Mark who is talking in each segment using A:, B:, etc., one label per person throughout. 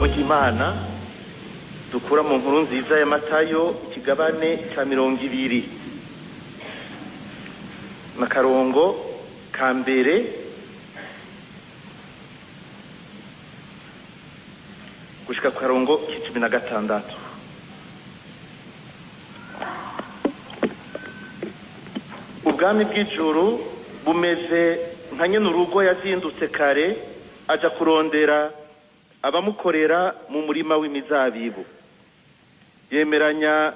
A: ry'Imana dukura mu nkuru nziza ya Matayo ikigabane cya 20 n'akarongo ka mbere gushika ku karongo k'16. Ubwami bw'ijuru bumeze nka nyene urugo yazindutse kare aja kurondera abamukorera mu murima w'imizabibu. Yemeranya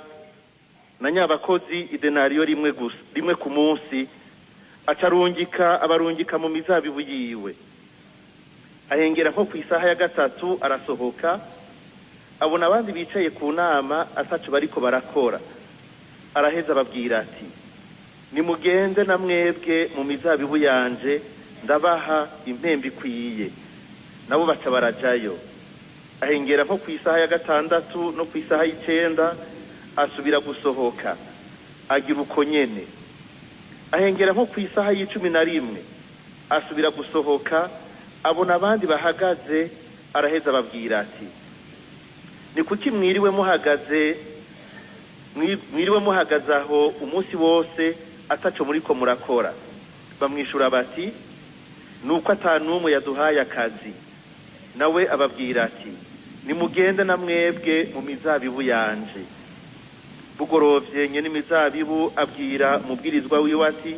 A: na nyabakozi idenariyo rimwe ku munsi, abarungika mu mizabibu yiwe. Ahengera nko ku isaha ya 3 arasohoka, abona abandi bicaye ku nama ataco bariko barakora. Araheza ababwira ati, nimugende na mwebwe mu mizabibu yanje ndabaha impembe ikwiye. Nabo baca barajayo. Ahengera nko ku isaha ya 6 no ku isaha y'9 asubira gusohoka, agira uko nyene. Ahengera nko ku isaha y'11 asubira gusohoka, abona abandi bahagaze. Araheza ababwira ati, ni kuki mwiriwe muhagaze aho umunsi wose ataco muriko murakora? Bamwishura bati, nuko atanumwe yaduhaye akazi. Nawe ababwira ati, nimugende na mwebwe mu mizabibu yanje. Bugorovye nyene imizabibu abwira umubwirizwa wiwe ati,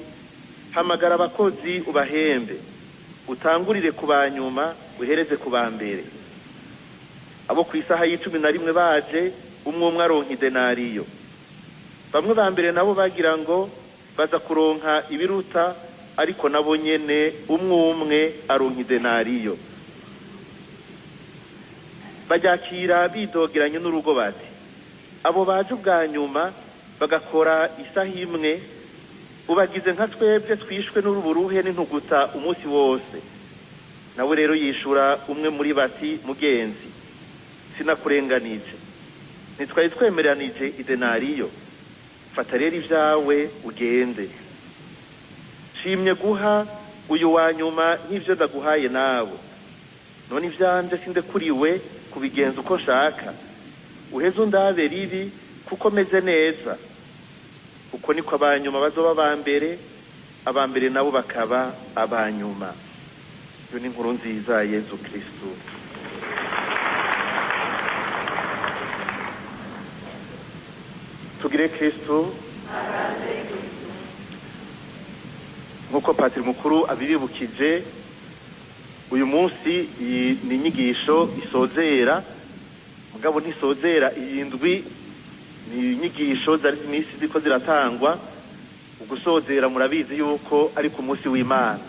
A: hamagara abakozi ubahembe, utangurire ku banyuma uhereze ku bambere. Abo ku isaha y'11 baje, umwe aronka idenariyo. Bamwe bambere nabo bagira ngo baza kuronka ibiruta, ariko nabo nyene umwe aronka idenariyo. Bajakira bidogeranye n'urugo bati, abo baje ubwa nyuma bagakora isaha imwe, ubagize nka twebwe twishwe n'uruburuhe n'intuguta umunsi wose. Nawe rero yishura umwe muri bati, mugenzi, sinakurenganije, ntitwari twemeranije idenariyo. Fata rero ivyawe ugende. Shimye guha uyu wa nyuma nk'ivyo ndaguhaye nawe. None ivyanje sindekuriwe kubigenza uko nshaka. Uheze undabe ribi kuko meze neza. Uko niko abanyuma bazoba abambere nabo bakaba abanyuma. Iyo ni inkuru nziza ya Yezu Kristo. Tugire Kristo. Nkuko Patiri mukuru abibibukije, uyu munsi ni inyigisho isozera, mugabo ntisozera iyindwi. Ni inyigisho zari iminsi ziko ziratangwa. Ugusozera murabizi yuko ari ku munsi w'Imana,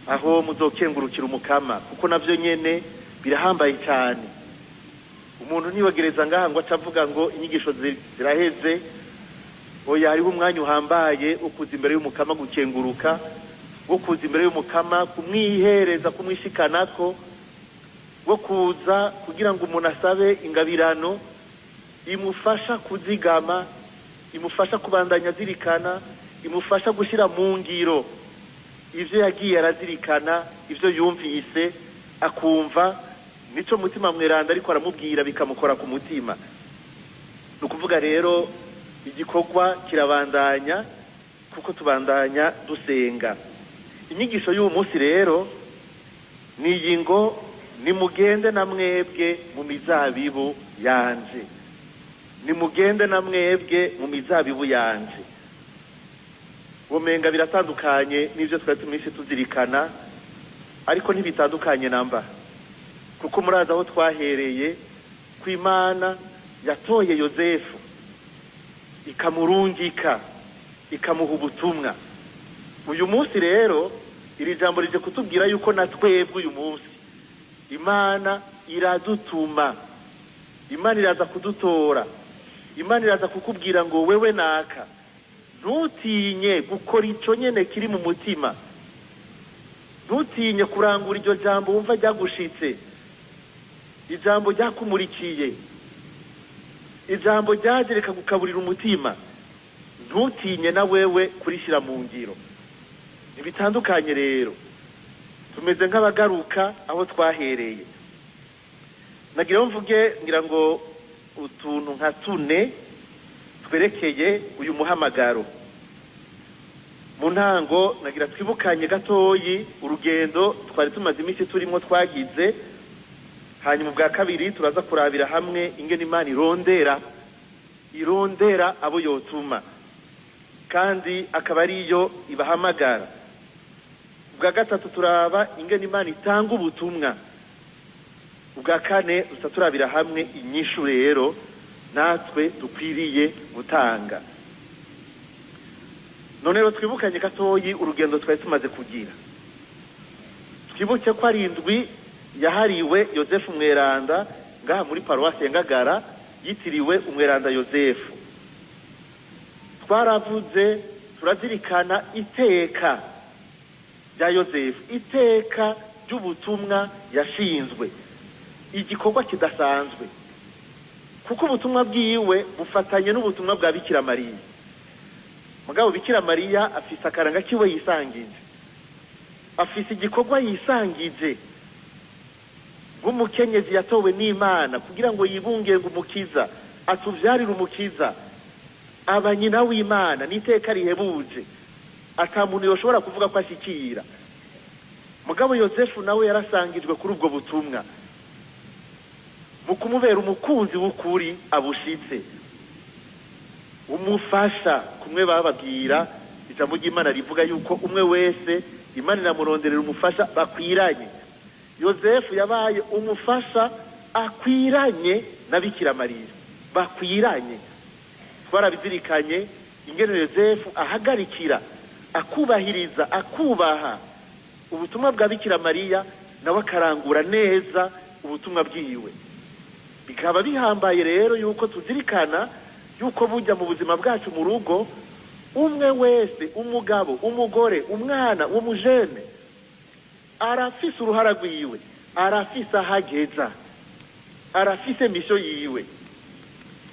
A: aho muzokengurukira umukama, kuko navyo nyene birahambaye cyane. Umuntu nibagereza ngaha ngo acavuga ngo inyigisho ziraheze. Oya, hariho umwanya uhambaye ukuza imbere y'umukama gukenguruka, wo kuza imbere y'umukama kumwihereza, kumwishikanako, wo kuza kugira ngo umuntu asabe ingabirano imufasha kuzigama, imufasha kubandanya zirikana, imufasha gushira mu ngiro ivyo yagiye arazirikana, ivyo yumvise akumva nico mutima mweranda ariko aramubwira bikamukora ku mutima. Nukuvuga rero igikorwa kirabandanya, kuko tubandanya dusenga. Inyigisho y'uwo munsi rero niyi ngo, nimugende na mwebwe mu mizabibu yanje. Nimugende na mwebwe mu mizabibu yanje. Womenga biratandukanye n'ivyo twari tumishe tuzirikana, ariko ntibitandukanye namba, kuko muraza aho twahereye ku Imana yatoye Yozefu ikamurungika, ikamuha ubutumwa. Uyu munsi rero iri jambo rije kutubwira yuko na twebwe uyu munsi Imana iradutuma. Imana iraza kudutora. Imana iraza kukubwira ngo wewe naka, ntutinye gukora ico nyene kiri mu mutima. Ntutinye kurangura iryo jambo wumva ryagushitse, ijambo ryakumurikiye, ijambo ryagereka gukaburira umutima. Ntutinye na wewe kurishira mu ngiro. Ntibitandukanye rero, tumeze nk'abagaruka aho twahereye. nagira mvuge ngira ngo utuntu nka tune twerekeye uyu muhamagaro. Mu ntango nagira twibukanye gatoyi urugendo twari tumaze iminsi turimo twagize, hanyuma bwa kabiri turaza kurabira hamwe ingene Imana irondera abo yotuma kandi akaba ariyo ibahamagara. Bwa gatatu turaba ingene Imana itanga ubutumwa. Ubwa kane dusa turabira hamwe inyishu rero natwe dukwiriye gutanga. None rero twibukanye gatoyi urugendo twari tumaze kugira. Twibuke ko ari indwi yahariwe Yozefu Mweranda ngaha muri paruwasi ya Ngagara, yitiriwe umweranda Yozefu. Twaravuze turazirikana iteka rya Yozefu, iteka ry'ubutumwa yashinzwe, igikorwa kidasanzwe, kuko ubutumwa bwiwe bufatanye n'ubutumwa bwa Bikira Mariya. Mugabo Bikira Mariya afise akaranga kiwe yisangije, afise igikorwa yisangije nk'umukenyezi yatowe n'Imana kugira ngo yibunge ngo umukiza, atuvyarire umukiza, aba nyina w'Imana n'iteka rihebuje ata muntu yoshobora kuvuga ko ashikira. Mugabo Yozefu nawe yarasangijwe kuri ubwo butumwa mu kumubera umukunzi w'ukuri abushitse, umufasha. Kumwe bababwira ijambo ry'Imana rivuga yuko umwe wese Imana iramuronderera umufasha bakwiranye. Yozefu yabaye umufasha akwiranye na Bikira Mariya, bakwiranye. Twarabizirikanye ingene Yozefu ahagarikira, akubahiriza, akubaha ubutumwa bwa Bikira Mariya, nawe akarangura neza ubutumwa bwiwe. Bikaba bihambaye rero yuko tuzirikana yuko bujya mu buzima bwacu mu rugo, umwe wese, umugabo, umugore, umwana, umujene, arafise uruhara rwiwe, arafise ahageza, arafise misho yiwe.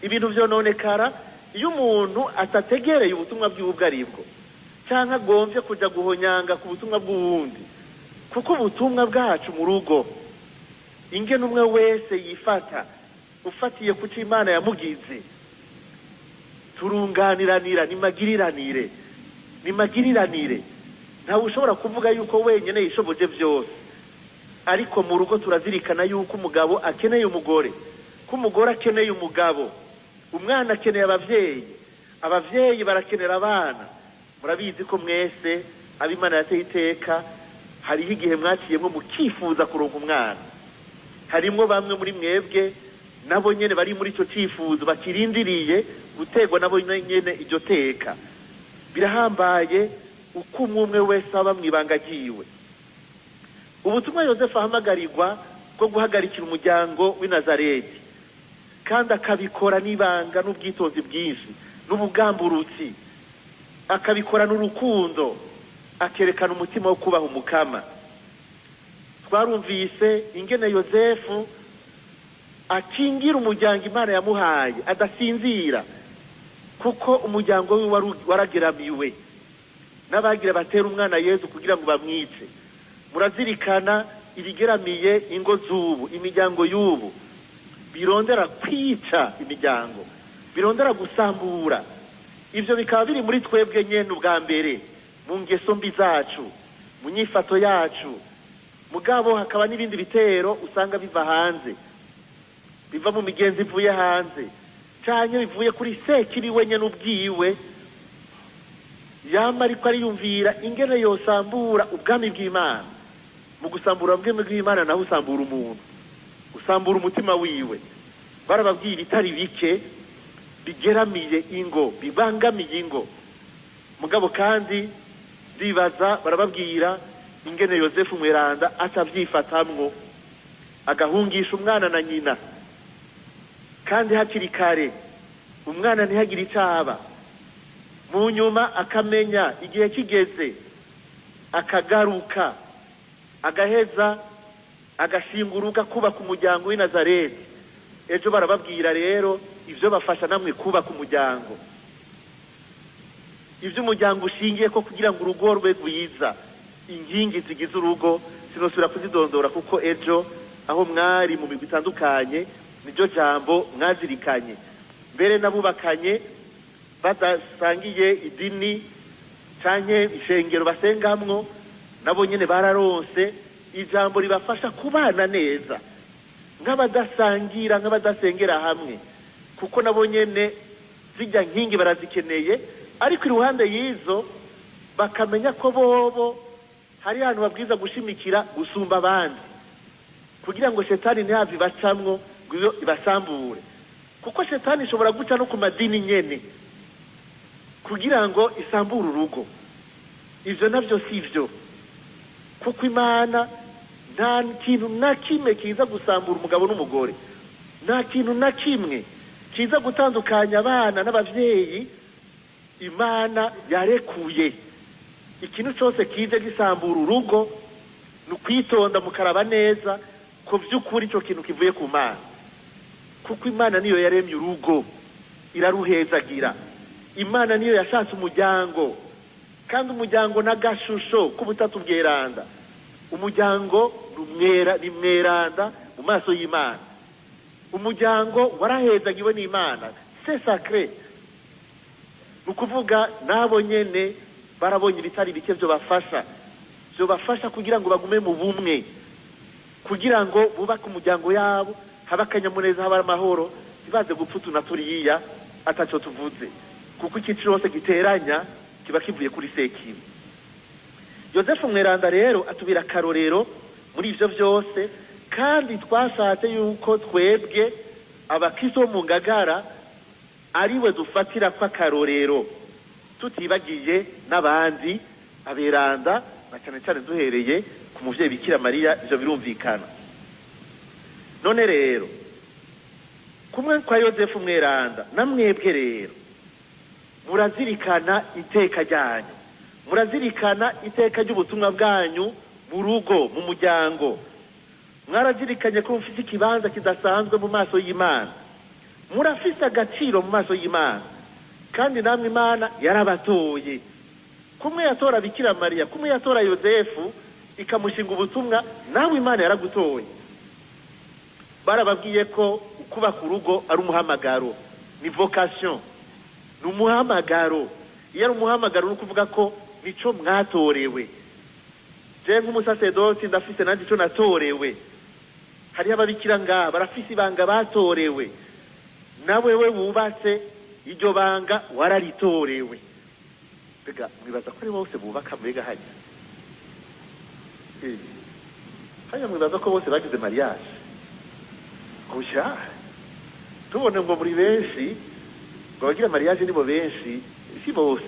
A: Ibintu vyononekara iyo umuntu atategereye ubutumwa bwiwe ubwo aribwo, canke agomvye kuja guhonyanga ku butumwa bw'uwundi. Kuko ubutumwa bwacu mu rugo, ingene umwe wese yifata ufatiye kuco Imana yamugize, turunganiranira, nimagiriranire. Ntawe ushobora kuvuga yuko wenyene yishoboje vyose, ariko mu rugo turazirikana yuko umugabo akeneye umugore, ko umugore akeneye umugabo, umwana akeneye abavyeyi barakenera abana. Murabizi ko mwese ab'Imana yateye iteka, hariho igihe mwaciyemwo mukifuza kuronka umwana. Harimwo bamwe muri mwebwe nabo nyene bari muri ico cifuzo, bakirindiriye gutegwa nabo nyene iryo teka. Birahambaye uko umwe wese aba mwibanga ryiwe. Ubutumwa Yozefu ahamagarirwa bwo guhagarikira umuryango w'i Nazareti, kandi akabikora n'ibanga n'ubwitonzi bwinshi n'ubugamburutsi, akabikora n'urukundo, akerekana umutima wo kubaha umukama. Twarumvise ingene Yozefu akingira umuryango Imana yamuhaye adasinzira, kuko umuryango we warageramiwe n'abagira batera umwana Yezu kugira ngo bamwice. Murazirikana ibigeramiye ingo z'ubu, imiryango y'ubu birondera kwica imiryango, birondera gusambura. Ivyo bikaba biri muri twebwe nyene ubwa mbere, mu ngeso mbi zacu, mu nyifato yacu. Mugabo hakaba n'ibindi bitero usanga biva hanze, biva mu migenzi ivuye hanze, canke bivuye kuri sekiri wenyene ubwiwe, yama ariko ariyumvira ingene yosambura ubwami bw'Imana. Mu gusambura ubwami bw'Imana naho usambura umuntu, usambura umutima wiwe. Barababwira itari bike bigeramiye ingo, bibangamiye ingo. Mugabo kandi ndibaza barababwira ingene Yozefu Mweranda atavyifatamwo, agahungisha umwana na nyina, kandi hakiri kare umwana ntihagire icaba. Mu nyuma akamenya igihe kigeze, akagaruka, agaheza agashinguruka kubaka umuryango w'i Nazareti. Ejo barababwira rero ivyo bafasha namwe kubaka umuryango, ivyo umuryango ushingiye ko kugira ngo urugo rwe rwiza, inkingi zigize urugo sinosubira kuzidondora kuko ejo aho mwari mu migwi itandukanye niryo jambo mwazirikanye, mbere n'abubakanye badasangiye idini canke ishengero basengamwo nabo nyene bararonse ijambo ribafasha kubana neza nk'abadasangira nk'abadasengera hamwe, kuko nabo nyene zijya nkingi barazikeneye, ariko iruhande y'izo bakamenya ko bobo hari ahantu babwiza gushimikira gusumba abandi kugira ngo shetani ntihave ibacamwo ngo iyo ibasambure, kuko shetani ishobora guca no ku madini nyene kugira ngo isambure urugo. Ivyo navyo sivyo, kuko Imana nta kintu na kimwe kiza gusambura umugabo n'umugore, nta kintu na kimwe kiza gutandukanya abana n'abavyeyi. Imana yarekuye ikintu cyose kije gisambura urugo, ni ukwitonda mukaraba neza ko vy'ukuri ico kintu kivuye ku Mana, kuko Imana niyo yaremye urugo iraruhezagira. Imana niyo yashatse umuryango, kandi umuryango n'agashusho k'ubutatu bweranda. Umuryango ni mweranda mu maso y'Imana. Umuryango warahezagiwe n'Imana, c'est sacré. Nukuvuga nabo nyene barabonye ibitari bike byo bafasha kugira ngo bagume mu bumwe, kugira ngo bubake umuryango yabo, haba akanyamuneza, haba amahoro, ntibaze gupfutuna turiya ataco tuvuze, kuko iki cyose giteranya kiba kivuye kuri Sekibi. Yosefu Mweranda rero atubira akarorero muri ivyo vyose, kandi twashatse yuko twebwe abakristo bo mu Ngagara ariwe dufatira kwa karorero, tutibagiye n'abandi aberanda, na cyane cyane duhereye ku muvyeyi Bikira Mariya. Ivyo birumvikana. None rero kumwe kwa Yosefu Mweranda, namwebwe rero murazirikana iteka ryanyu, murazirikana iteka ry'ubutumwa bwanyu mu rugo, mu muryango. Mwarazirikanye ko mufite ikibanza kidasanzwe mu maso y'Imana, murafise agaciro mu maso y'Imana, kandi namwe Imana yarabatoye. Kumwe yatora Bikira Mariya, kumwe yatora Yosefu ikamushinga ubutumwa, nawe Imana yaragutoye. Barababwiye ko kubaka urugo ari umuhamagaro, ni vocation, ni umuhamagaro. Iyo ari umuhamagaro ni ukuvuga ko nico mwatorewe. Je nk'umusasedoti ndafise nanje ico natorewe. Hariho ababikira ngaha barafise ibanga batorewe, nawewe wubatse iryo banga wararitorewe. Mbega mwibaza ko ari bose bubaka mbega hajya hajya mwibaza ko bose bagize mariage gusa tubone ngo muri benshi ngo bagira mariage nibo benshi, si bose,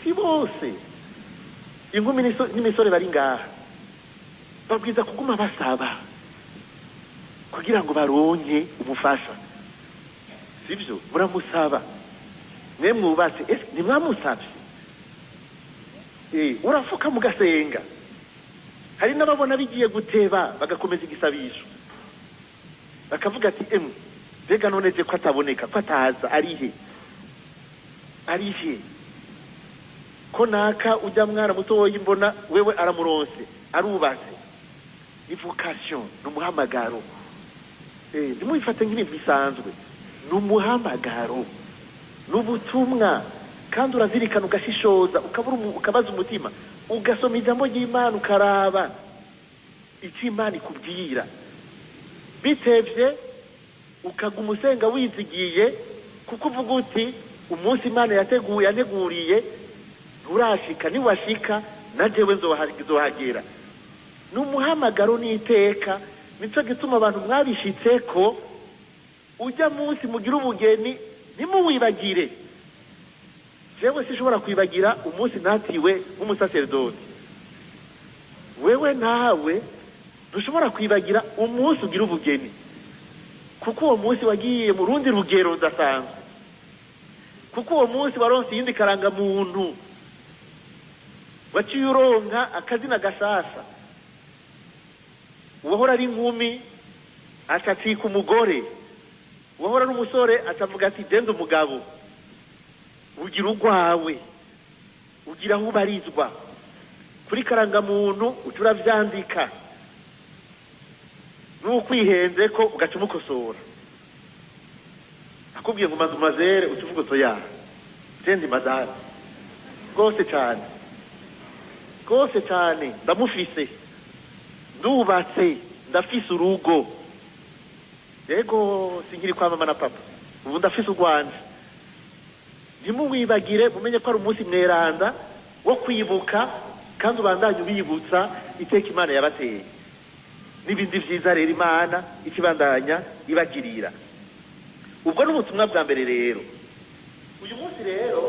A: si bose. Inkumi n'imisore bari ngaha babwiza kuguma basaba kugira ngo baronke umufasha, sivyo? Muramusaba mwe mwubatse, ntimwamusavye? Urafuka mugasenga. Hari n'ababona bigiye guteba bagakomeza igisabisho, bakavuga ati mbega none je ko ataboneka, ko ataza, arihe ko naka ujya mwana mutoyi mbona wewe aramuronse, arubatse. Ni vocation, ni umuhamagaro. Ntimubifate nk'ibintu bisanzwe, ni umuhamagaro, ni ubutumwa. Kandi urazirikana ugashishoza, ukabaza umutima, ugasoma ijambo ry'Imana, ukaraba icyo Imana ikubwira. Bitevye ukaguma usenga wizigiye, kuko uvuga uti umunsi Imana yaneguriye nturashika, niwashika na jewe nzohagera. Ni umuhamagaro n'iteka. Nico gituma abantu mwabishitseko ujya munsi mugira ubugeni nimuwibagire. Jewe sishobora kwibagira umunsi natiwe nk'umusaserdoti, wewe nawe dushobora kwibagira umunsi ugira ubugeni, kuko uwo munsi wagiye mu rundi rugero rudasanzwe, kuko uwo munsi waronse iyindi karanga muntu, waciye uronka akazina gashasha. Uwahora ari inkumi acacika umugore, uwahora ari umusore acavuga ati genda umugabo. Ugira urwawe, ugira aho ubarizwa kuri karanga muntu, uca uravyandika. n'ukwihenze ko ugaca umukosora akubwiye ngo mazere utuvuga toya sendi madara rwose cyane ndamufise ndubatse ndafise urugo yego sinkiri kwa mama na papa ubu ndafise urwanje ntimuwibagire mumenye ko ari umunsi mweranda wo kwibuka kandi ubandanye ubibutsa iteka Imana yabateye n'ibindi vyiza rero Imana ikibandanya ibagirira. Ubwo n'ubutumwa bwa mbere rero uyu munsi rero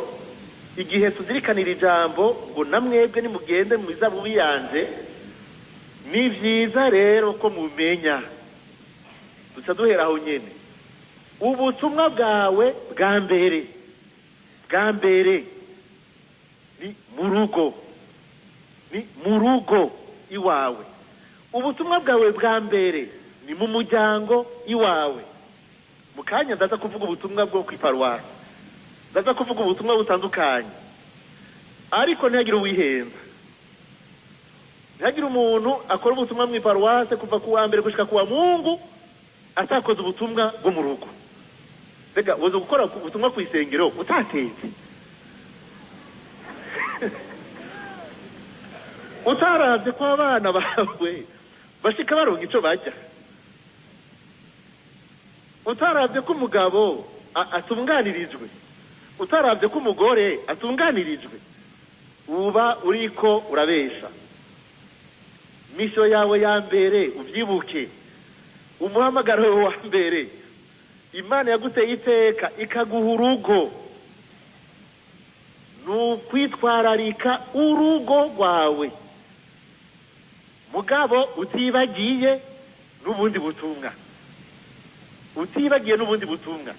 A: igihe tuzirikanira ijambo ngo namwebwe nimugende mu izabu biyanje ni vyiza rero ko mumenya duca duhera aho nyene ubutumwa bwawe bwa mbere ni mu rugo iwawe. Ubutumwa bwawe bwa mbere ni mu muryango iwawe. Mu kanya ndaza kuvuga ubutumwa bwo kwiparuwasi, ndaza kuvuga ubutumwa butandukanye, ariko ntihagire uwihenza, ntihagire umuntu akora ubutumwa mu iparuwasi kuva ku wa mbere gushika ku wa Mungu atakoze ubutumwa bwo mu rugo. Mbega uza gukora ubutumwa ku isengero utateze utaravye ko abana bawe bashika baronka ico bajya, utaravye ko umugabo atunganirijwe, utaravye ko umugore atunganirijwe, uba uriko urabesha. Misho yawe ya mbere uvyibuke, umuhamagaro wa mbere Imana yaguteye iteka ikaguha urugo, nukwitwararika urugo rwawe mugabo utibagiye n'ubundi butumwa,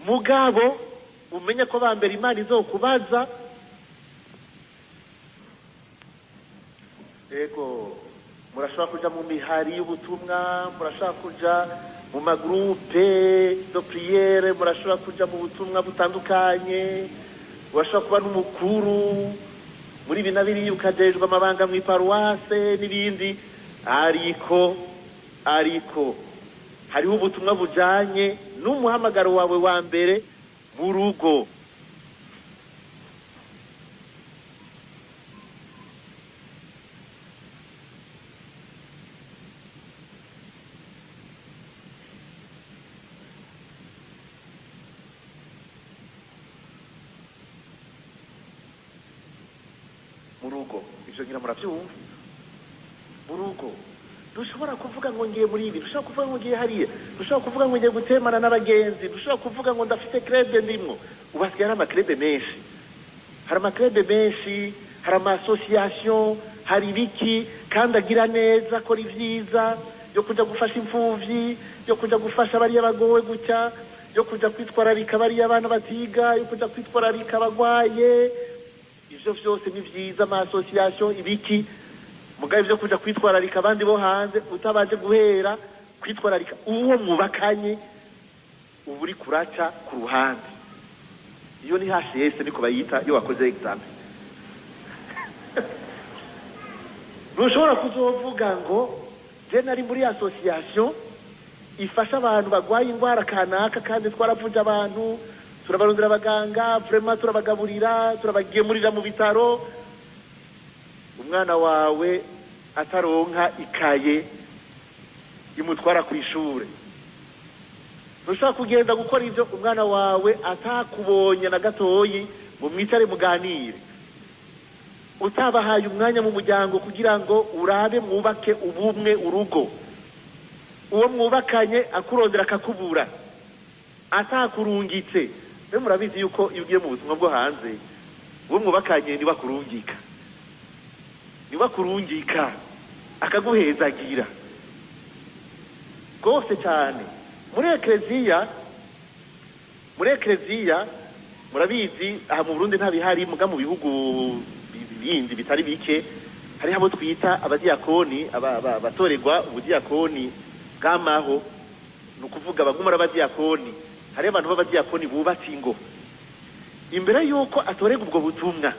A: mugabo umenye ko bambere Imana izokubaza. Ego murashobora kuja mu mihari y'ubutumwa, murashobora kuja mu magroupe de prière, murashobora kuja mu butumwa butandukanye, urashobora kuba n'umukuru muri ibi na biriya ukajejwe amabanga mu iparuwase n'ibindi, ariko hariho ubutumwa bujanye n'umuhamagaro wawe wa mbere mu rugo. Murugo ivyo ngira muravyumva. Murugo dushobora kuvuga ngo ngiye muri ibi, dushobora kuvuga ngo ngiye hariya, dushobora kuvuga ngo ngiye gutemana n'abagenzi, dushobora kuvuga ngo ndafite club ndimwo. Ubasigaye hari amaklub menshi, hari ama-association, hari ibiki kandi agira neza, akora ivyiza yo kuja gufasha imfuvyi, yo kuja gufasha bariya bagowe gutya, yo kuja kwitwararika bariya abana batiga, yo kuja kwitwararika abagwaye. Ivyo vyose ni vyiza, ama-association ibiki, mugabe vyo kuja kwitwararika abandi bo hanze utabaje guhera kwitwararika uwo mwubakanye, ubu uri kuraca ku ruhande. Iyo ni HS niko bayita iyo wakoze exam. Ntushobora kuzovuga ngo je nari muri association ifasha abantu bagwaye ingwara kanaka kandi twaravuje abantu, turabarondera abaganga, vraiment turabagaburira, turabagemurira mu bitaro. Umwana wawe ataronka ikaye imutwara ku ishure, ntushobora kugenda gukora ivyo umwana wawe atakubonye na gatoyi ngo mwicare muganire, utabahaye umwanya mu muryango kugira ngo urabe mwubake ubumwe urugo. Uwo mwubakanye akurondera akakubura, atakurungitse. Mbe murabizi yuko iyo ugiye mu butumwa bwo hanze uwo mwubakanye niwakurungika akaguhezagira rwose cyane. Muri ekleziya murabizi aha mu Burundi ntabihari, muga mu bihugu bindi bitari bike hari abo twita abadiyakoni, batorerwa ubudiyakoni bw'amaho, ni ukuvuga bagumara abadiyakoni. Hari abantu b'abadiyakoni bubatse ingo, imbere yuko atorega ubwo butumwa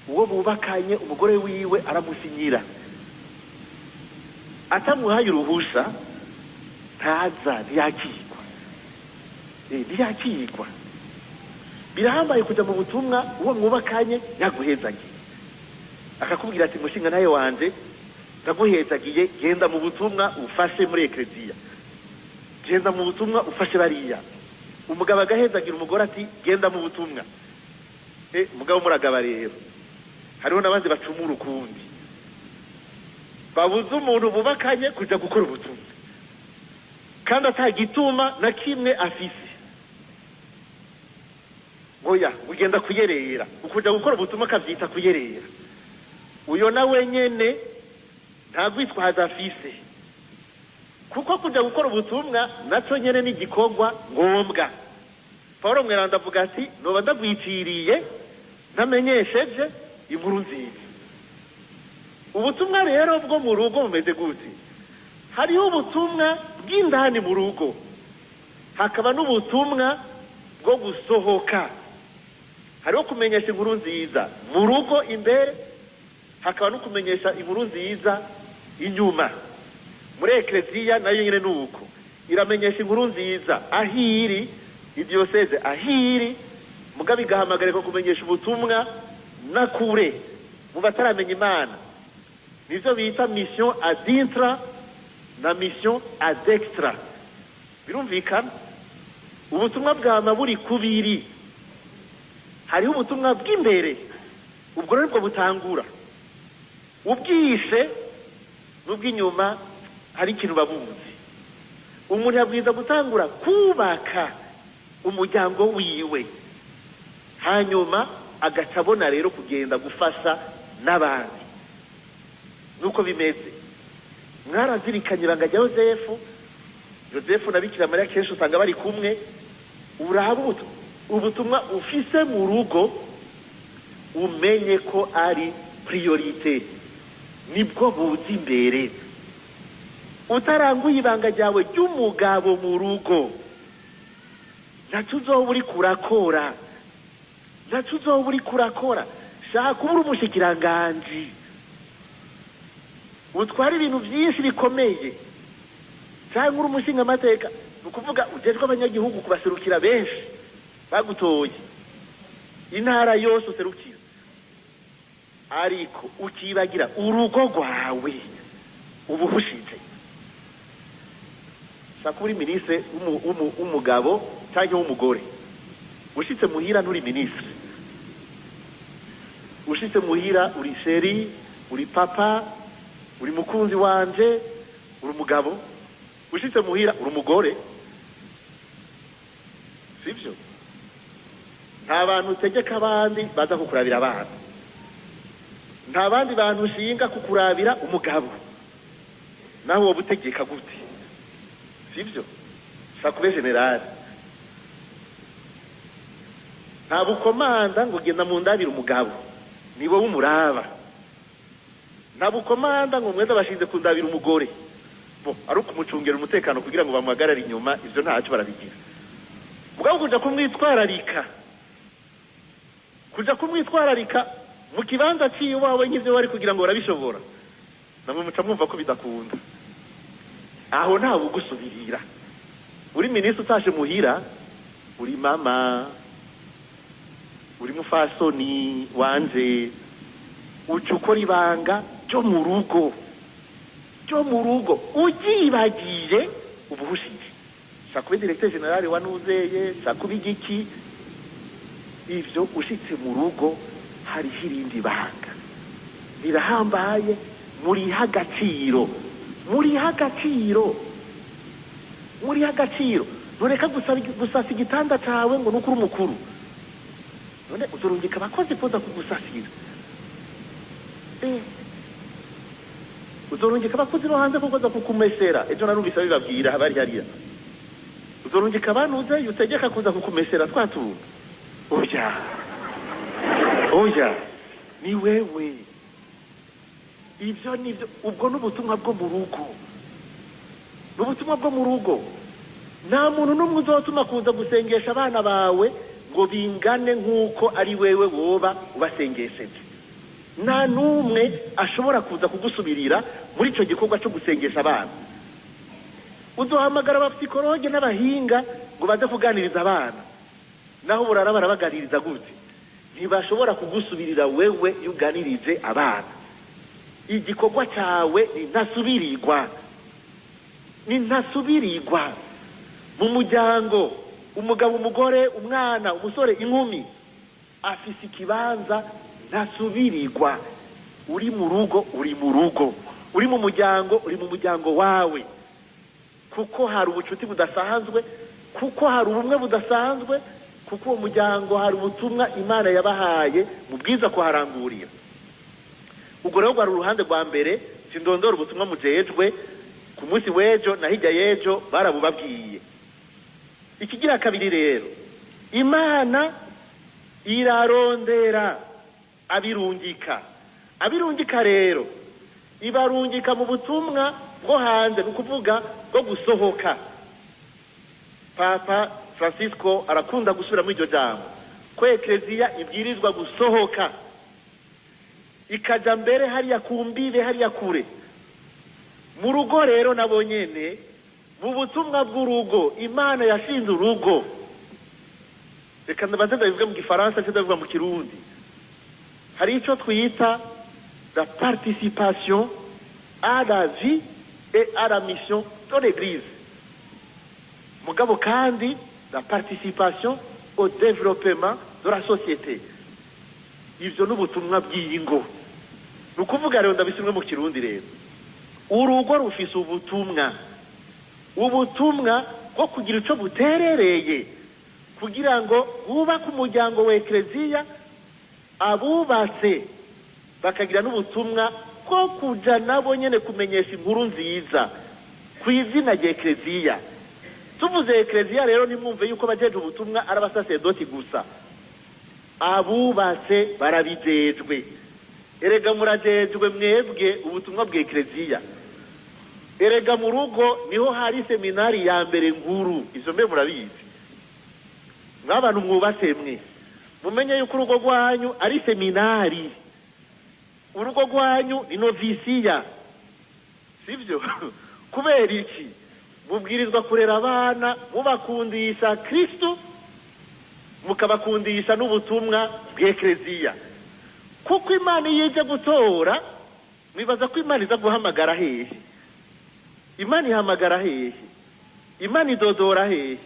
A: uwo bubakanye umugore wiwe aramusinyira, atamuhaye uruhusha ntaza ntiyakirwa. Birahambaye kuja mu butumwa uwo mwubakanye yaguhezagiye akakubwira ati mushinga naye wanje ndaguhezagiye, genda mu butumwa ufashe muri ekleziya, genda mu butumwa ufashe bariya. Umugabo agahezagira umugore ati genda mu butumwa. Mugabo muragaba rero, hariho n'abandi bacumura ukundi babuze umuntu bubakanye kuja gukora ubutumwa kandi atagituma na kimwe afise. Oya, ugenda kuyerera, ukuja gukora ubutumwa akavyita kuyerera. Uyo nawe nyene ntagwitwaza afise, kuko kuja gukora ubutumwa naco nyene ni igikorwa ngombwa. Paulo mweranda avuga ati noba ndagwiciriye ntamenyesheje inkuru nziza. Ubutumwa rero bwo mu rugo bumeze gute? Hariho ubutumwa bw'indani mu rugo, hakaba n'ubutumwa bwo gusohoka. Hariho kumenyesha inkuru nziza mu rugo imbere, hakaba no kumenyesha inkuru nziza inyuma. Muri ekleziya nayo nyene nuko iramenyesha inkuru nziza ahiri idiocese ahiri, mugabe igahamagara ko kumenyesha ubutumwa na kure mu bataramenya Imana. Nivyo bita mission ad intra na mission ad extra. Birumvikana ubutumwa bwama buri kubiri. Hariho ubutumwa bw'imbere, ubwo rero bwo butangura ubwishe n'ubw'inyuma. Hari ikintu babuzi, umuntu yabwiza gutangura kubaka umuryango wiwe, hanyuma agacabona rero kugenda gufasha n'abandi. Nuko bimeze. Mwarazirikanye ibanga rya Yozefu na Bikira Mariya kenshi usanga bari kumwe. Uraba ubutumwa ufise mu rugo umenye ko ari priorite, nibwo buzi imbere. Utaranguye ibanga ryawe ry'umugabo mu rugo naco uzoba uri kurakora. Shaka kuba uri umushikiranganji, utwara ibintu byinshi bikomeye, cyangwa uri umushinga amateka, ni ukuvuga ujejwe abanyagihugu kubaserukira benshi bagutoye, intara yose userukira, ariko ukibagira urugo rwawe ubuhushije. Shaka uri ministre w'umugabo cyangwa w'umugore, ushitse muhira nturi ministre, ushitse muhira uri sheri, uri papa, uri mukunzi wanje, uri umugabo. Ushitse muhira uri umugore, sivyo? Nta bantu utegeka abandi baza kukurabira abana, nta bandi bantu ushinga kukurabira umugabo. Nawe wowe utegeka gute? Sivyo? Shaka ube generali. Nta bukomanda ngo genda mu ndabira umugabo, ni wowe umuraba. Nta bukomanda ngo mweza bashinze kundabira umugore, ari ukumucungera umutekano kugira ngo bamuhagarare inyuma. Ivyo ntacyo barabigira. Mugabo kuja kumwitwararika mu kibanza ciwawe nk'ivyo wari kugira ngo urabishobora, namwe muca mwumva ko bidakunda. Aho ntawe ugusubirira. Uri ministre utashe muhira, uri mama, uri mufasoni wanje, uca ukora ibanga ryo mu rugo ugibagiye ubuhushije. Shaka ube directeur general wa Nuzeye, shaka ube igiki. Ivyo ushitse mu rugo hariho irindi banga birahambaye. Muriha agaciro. Ntureka gusasa igitanda cawe ngo nuko uri umukuru. None uzorungika abakozi kuza kugusasira. Uzorungika abakozi no hanze kuza kukumesera. Ejo narumvise bibabwira abari hariya. Uzorungika abantu uze utegeka kuza kukumesera twatuntu. Oya, ni wewe. Ivyo nivyo, ubwo n'ubutumwa bwo mu rugo. Nta muntu n'umwe uzotuma kuza gusengesha abana bawe ngo bingane nk'uko ari wewe woba ubasengesheje. nta n'umwe ashobora kuza kugusubirira muri icyo gikorwa cyo gusengesha abana. Uzohamagara abapsikologe n'abahinga ngo baze kuganiriza abana, naho burara barabaganiriza gute? Ntibashobora kugusubirira wewe iyo uganirije abana. Igikorwa cyawe ni ntasubirirwa mu muryango. Umugabo, umugore, umwana, umusore, inkumi afise ikibanza ntasubirirwa. Uri mu rugo, uri mu muryango wawe, kuko hari ubucuti budasanzwe, kuko hari ubumwe budasanzwe, kuko uwo muryango hari ubutumwa Imana yabahaye mubwiza kuharangurira. Ubwo rero rwari uruhande rwa mbere, sindondora ubutumwa mujejwe ku munsi w'ejo na hirya y'ejo barabubabwiye. Ikigira kabiri rero, Imana irarondera abirungika rero ibarungika mu butumwa bwo hanze, ni ukuvuga bwo gusohoka. Papa Francisco arakunda gusubira muri iryo jambo ko ekleziya ibwirizwa gusohoka ikaja mbere hariya ku mbibe, hariya kure mu rugo. Rero nabo nyene mu butumwa bw'urugo, Imana yashinze urugo. Reka ndabanze ndabivuga mu Gifaransa cyangwa ndabivuga mu Kirundi. Hari icyo twita la participation à la vie et à la mission de l'Église, mugabo kandi la participation au développement de la société. Ivyo n'ubutumwa bw'ingo. Nukuvuga rero ndabisimwe mu Kirundi rero, urugo rufise ubutumwa bwo kugira ico buterereye kugira ngo bubake umuryango wa ekleziya. Abubatse bakagira n'ubutumwa bwo kuja nabo nyene kumenyesha inkuru nziza ku izina rya ekleziya. Tuvuze ekleziya rero nimwumve yuko bajeje ubutumwa ari abasaserdoti gusa. Abubatse barabijejwe. Erega murajejwe mwebwe ubutumwa bwa ekleziya. Erega mu rugo niho hari seminari ya mbere nkuru, izo mbe murabizi. Nk'abantu mwubatse mwe mumenye yuko urugo rwanyu ari seminari, urugo rwanyu ni novisiya, sivyo? Kubera iki? Mubwirizwa kurera abana mubakundisha Kristo, mukabakundisha n'ubutumwa bw'ekleziya. Kuko Imana yije gutora, mwibaza ko Imana iza guhamagara hehe? Imana ihamagara hehe? Imana idodora hehe?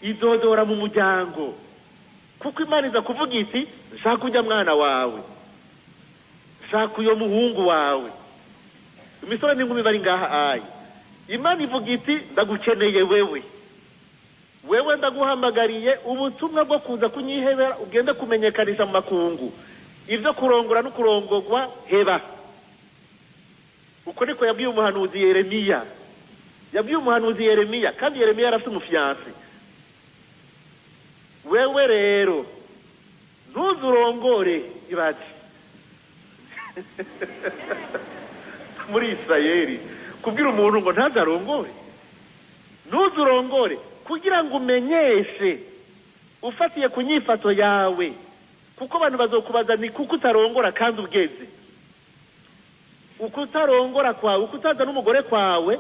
A: Idodora mu muryango. Kuko Imana iza kuvuga iti nshaka ujya mwana wawe, nshaka uyo muhungu wawe. Imisore n'inkumi bari ngaha ayi, Imana ivuga iti ndagukeneye wewe ndaguhamagariye ubutumwa bwo kuza kunyihebera, ugende kumenyekanisha mu makungu ivyo kurongora no kurongorwa heba. Uko niko yabwiye umuhanuzi Yeremiya, kandi Yeremiya yarafite umufiyanse. Wewe rero ntuzurongore ibazi muri Isirayeli kubwira umuntu ngo ntazarongore, ntuzurongore kugira ngo umenyeshe ufatiye ku nyifato yawe, kuko abantu bazokubaza ni kuko utarongora kandi ubweze. Uko utarongora kwawe, uko utaza n'umugore kwawe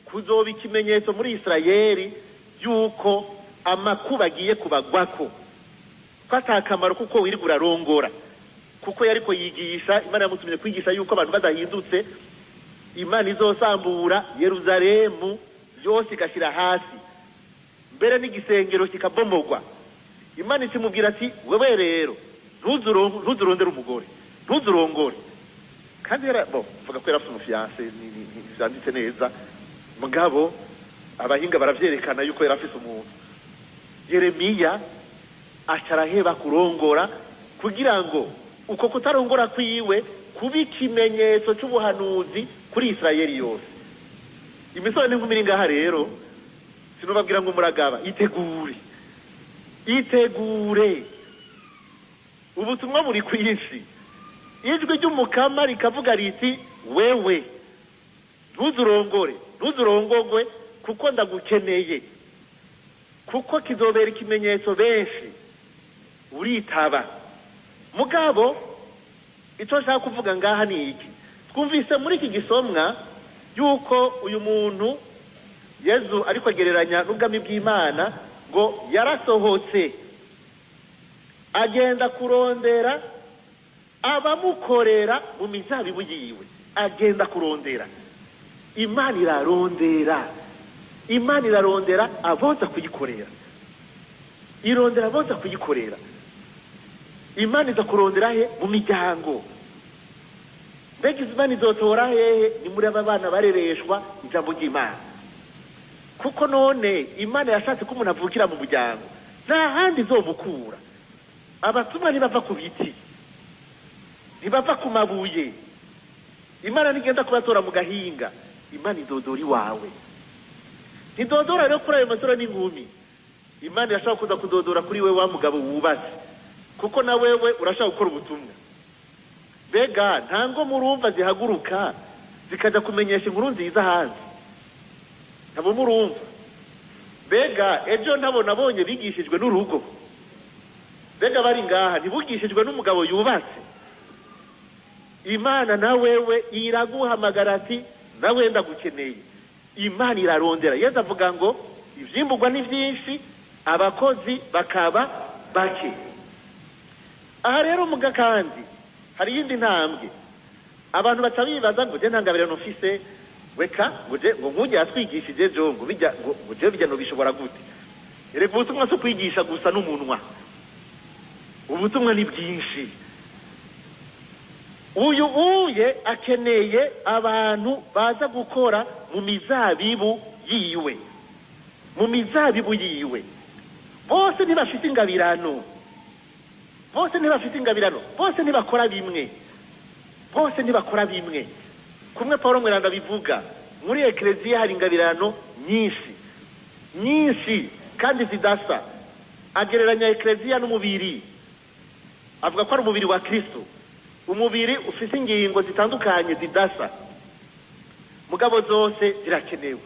A: kuzoba ikimenyetso muri Isirayeli yuko amakuba agiye kubagwako, ko atakamaro kuko wirirwa urarongora. Kuko yariko yigisha, Imana yamutumye kwigisha yuko abantu badahindutse Imana izosambura Yerusalemu yose igashira hasi, mbere n'igisengero kikabomogwa. Imana ikimubwira ati wewe rero ntuzurondere umugore, ntuzurongore. Kandi vuga ko yarafite umufiyanse, ntivyanditse neza, mugabo abahinga baravyerekana yuko yarafise umuntu. Yeremiya acaraheba kurongora kugira ngo uko kutarongora kwiwe kuba ikimenyetso cy'ubuhanuzi kuri Isirayeli yose. Imisore n'inkumi ngaha rero sinubabwira ngo muragaba, itegure ubutumwa buri ku isi. Ijwi ry'umukama rikavuga riti wewe ntuzurongogwe kuko ndagukeneye, kuko kizobera ikimenyetso benshi uritaba. Mugabo icyo nshaka kuvuga ngaha ni iki? Twumvise muri iki gisomwa yuko uyu muntu Yezu ariko agereranya n'ubwami bw'Imana ngo yarasohotse agenda kurondera abamukorera mu mizabibu yiwe. Agenda kurondera, Imana irarondera aboza kuyikorera, irondera aboza kuyikorera. Imana iza kurondera he? Mu miryango. Mbega Imana izotora hehe? Ni muri aba bana barereshwa ijambo ry'Imana. Kuko none Imana yashatse ko umuntu avukira mu muryango, nta handi izomukura. Abatumwa ntibava ku biti, ntibava ku mabuye. Imana ntigenda kubatora mu gahinga, Imana idodora iwawe. Ntidodora rero kuri ayo masoro n'inkumi. Imana irashaka kuza kudodora kuri we wa mugabo wubatse, kuko na wewe urashaka gukora ubutumwa. Mbega ntango murumva zihaguruka zikaja kumenyesha inkuru nziza hanze? Nabo murumva? Mbega ejo ntabo nabonye bigishijwe n'urugo? Mbega bari ngaha ntibugishijwe n'umugabo yubatse? Imana na wewe iraguhamagara ati nawe ndagukeneye. Imana irarondera. Yesu avuga ngo ivyimburwa ni vyinshi, abakozi bakaba bake. Aha rero muga kandi hari yindi ntambwe abantu batabibaza ngo je ntangabira no fise weka ngo nkujya atwigishije jo ngo bijya ngo je bijya no bishobora gute? Ere ubutumwa so kwigisha gusa n'umunwa. Ubutumwa ni bwinshi. Uye akeneye abantu baza gukora mu mizabibu yiwe, mu mizabibu yiwe. Bose ntibafite ingabirano, bose ntibakora bimwe, bose ntibakora bimwe. Kumwe Paulo mweranda bivuga muri ekleziya hari ingabirano nyinshi kandi zidasa. Agereranya ekleziya n'umubiri, avuga ko ari umubiri wa Kristo. Umubiri ufite ingingo zitandukanye zidasa, mugabo zose zirakenewe.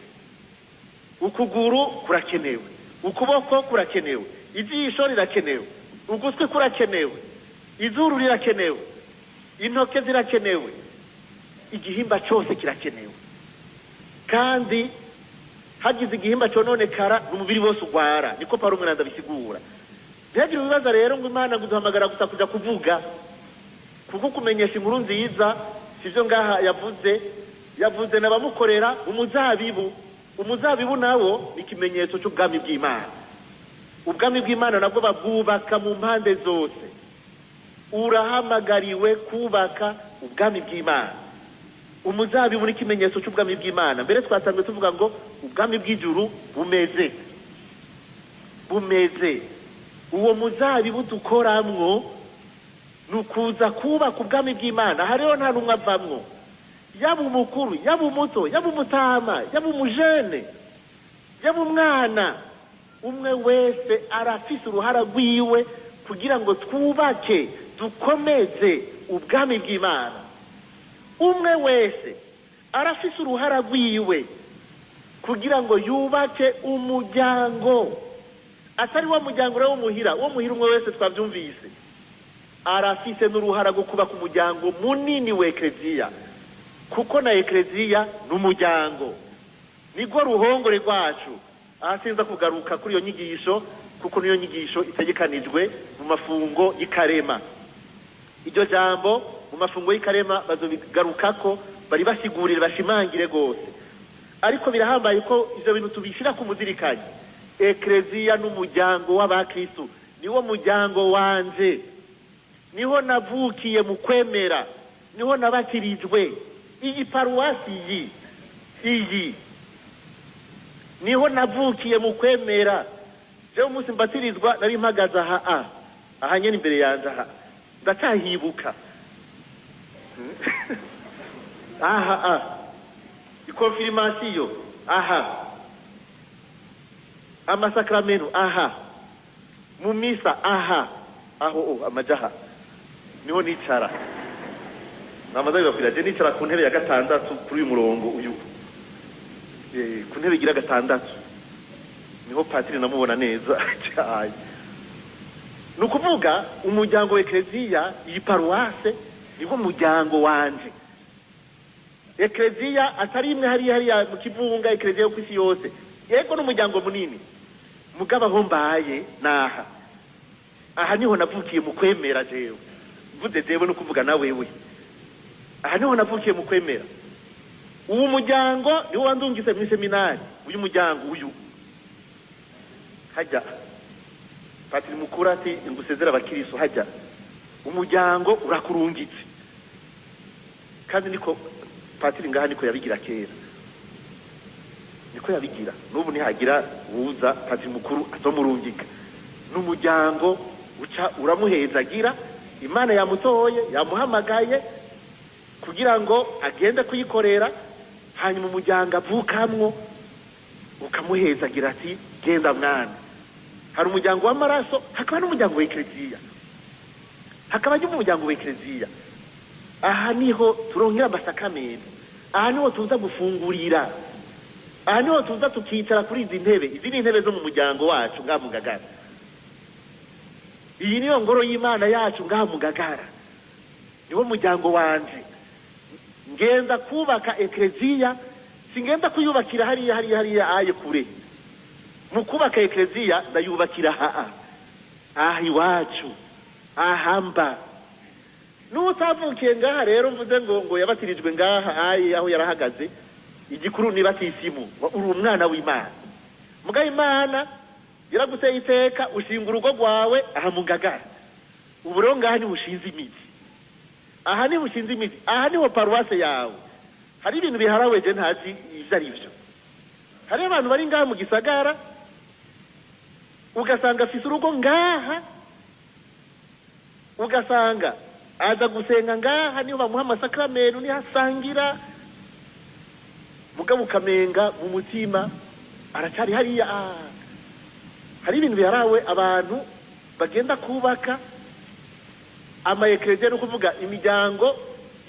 A: Ukuguru kurakenewe, ukuboko kurakenewe, ijisho rirakenewe, ugutwi kurakenewe, izuru rirakenewe, intoke zirakenewe, igihimba cyose kirakenewe. Kandi hagize igihimba cyononekara n'umubiri wose ugwara, niko Paulo mweranda bisigura. Ntihagire ibibazo rero ngo Imana guduhamagara gusa kuja kuvuga, kuko kumenyesha inkuru nziza sivyo ngaha yavuze n'abamukorera umuzabibu. Umuzabibu nawo ni ikimenyetso cy'ubwami bw'Imana. Ubwami bw'Imana nabwo babwubaka mu mpande zose. Urahamagariwe kubaka ubwami bw'Imana. Umuzabibu ni ikimenyetso cy'ubwami bw'Imana. Mbere twasanzwe tuvuga ngo ubwami bw'ijuru bumeze. Uwo muzabibu dukoramwo nukuza kubaka ubwami bw'Imana. Hariho nta numwe avamwo, yaba umukuru, yaba umuto, yaba umutama, yaba umujene, yaba umwana. Umwe wese arafise uruhara rwiwe kugira ngo twubake dukomeze ubwami bw'Imana. Umwe wese arafise uruhara rwiwe kugira ngo yubake umuryango. Atari wa muryango rero w'umuhira, umwe wese twavyumvise arafise n'uruhara rwo kubaka umuryango munini wa ekleziya, kuko na ekleziya n'umuryango, nigwo ruhongore rwacu. Ahasinza kugaruka kuri iyo nyigisho, kuko niyo nyigisho itegekanijwe mu mafungo y'ikarema. Iryo jambo mu mafungo y'ikarema bazobigarukako, bari basigurire bashimangire gose. Ariko birahambaye ko ivyo bintu tubishira ku muzirikanyi. Ekleziya n'umuryango w'abakristo, niwo muryango wanje, niho navukiye mu kwemera, niho nabatirijwe. Iyi paruwasi iyi niho navukiye mu kwemera. Je umunsi mbatirizwa nari mpagaze aha nyene imbere yanje aha, ndatahibuka. Ikonfirmasiyo amasakramento mu misa aho amajaha niho nicara. Namaze babwira je nicara ku ntebe ya gatandatu kuri uyu murongo uyu, ku ntebe igira gatandatu, niho patiri namubona neza cyane. Nukuvuga umuryango wa ekleziya, iyi paruwase niwo muryango wanje. Ekleziya atari imwe hariya mu kivunga, ekleziya yo kwisi yose, yego n'umuryango munini, mugaba aho mbaye naha. Aha niho navukiye mu kwemera jewe, mvuze jewe no kuvuga na wewe. Aha niho navukiye mu kwemera. Uwo muryango niwo wandungise mu seminari. Uyu muryango uyu hajya Patiri mukuru ati ingusezera abakiriso hajya umuryango urakurungitse. Kandi niko Patiri ngaha niko yabigira kera, niko yabigira. N'ubu nihagira uza Patiri mukuru azomurungika, n'umuryango uca uramuhezagira. Imana yamutoye, yamuhamagaye kugira ngo agende kuyikorera, hanyuma umuryango avukamwo ukamuhezagira ati genda mwana. Hari umuryango w'amaraso, hakaba n'umuryango w'ekleziya, hakaba n'umuryango w'ekleziya. Aha niho turongera amasakamento, aha niho tuza gufungurira, aha niho tuza tukicara kuri izi ntebe. Izi ni intebe zo mu muryango wacu ngaha mu Ngagara. Iyi niyo ngoro y'Imana yacu ngaha mu Ngagara, niwo muryango wanje. Ngenda kubaka ekleziya, singenda kuyubakira hariya aye kure. Mu kubaka ekleziya ndayubakira aha iwacu, ahamba. N'utavukiye ngaha rero mvuze ngo yabatirijwe ngaha aye aho yarahagaze, igikuru ni batisimu, uri umwana w'Imana. Muga Imana yaraguteye iteka ushinga urugo rwawe aha mu Ngagara. Ubu rero ngaha ni ushinze imizi, aha ni ushinze imizi, aha niho paruwase yawe. Hari ibintu biharawe je ntazi ivyo ari byo. Hari abantu bari ngaha mu gisagara ugasanga afise urugo ngaha, ugasanga aza gusenga ngaha niho bamuha amasakramentu niho asangira, mugabo ukamenga mu mutima aracari hariya. Hari ibintu biharawe abantu bagenda kubaka ama ekleziya, no kuvuga imiryango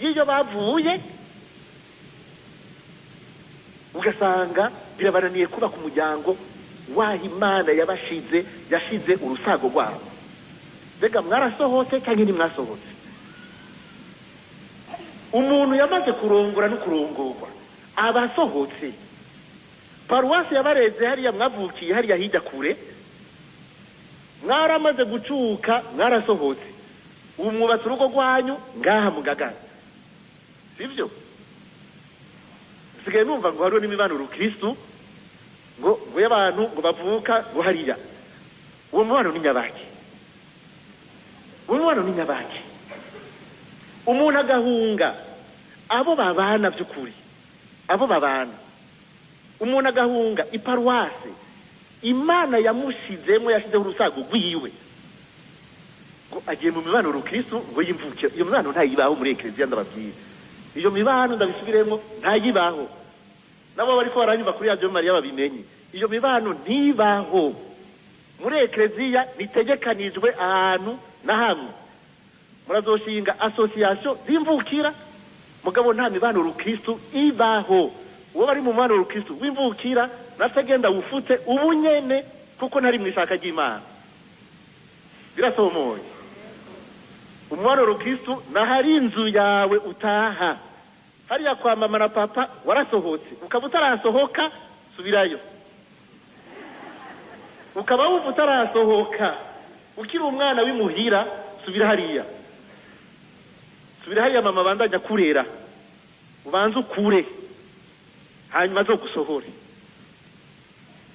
A: y'iyo bavuye, ugasanga birabananiye kubaka umuryango waho Imana yashize urusago rwabo. Mbega mwarasohotse cyangwa ntimwasohotse? Umuntu yamaze kurongora no kurongorwa abasohotse. Paruwasi yabareze hariya mwavukiye hariya hirya kure, mwaramaze gucuka, mwarasohotse. Ubu mwubatse urugo rwanyu ngaha mu Ngagara, sivyo? Sigaye numva ngo hariho n'imibanuro Kristo ngo y'abantu ngo bavuka ngo hariya. Uwo mubano ni nyabaki, uwo mubano ni nyabaki. Umuntu agahunga abo babana by'ukuri, abo babana. Umuntu agahunga iparuwase Imana yamushizemo, yashizeho urusago rwiwe, ngo agiye mu mibanuro Kristo ngo yimvuke. Iyo mibano ntayibaho muri ekleziya, ndababwira. Iyo mibano ndabisubiremo ntayibaho. Nabo bariko baranyumva kuri Radio Maria babimenye. Iyo mibano ntibaho muri ekleziya, nitegekanijwe ahantu na hamwe. Murazoshinga association z'imvukira, mugabo nta mibanuro Kristo ibaho. Uwo bari mu mibano Kristo w'imvukira natagenda ufute ubunyene, kuko ntari mwishaka ry'Imana. Birasomoye. Umubano Kristo na hari inzu yawe utaha. Hariya kwa mama na papa warasohotse, ukaba utarasohoka subirayo. Ukaba wumva utarasohoka, ukiri umwana w'imuhira, subira hariya. Subira hariya mama bandanya kurera, ubanza ukure, hanyuma zo gusohora.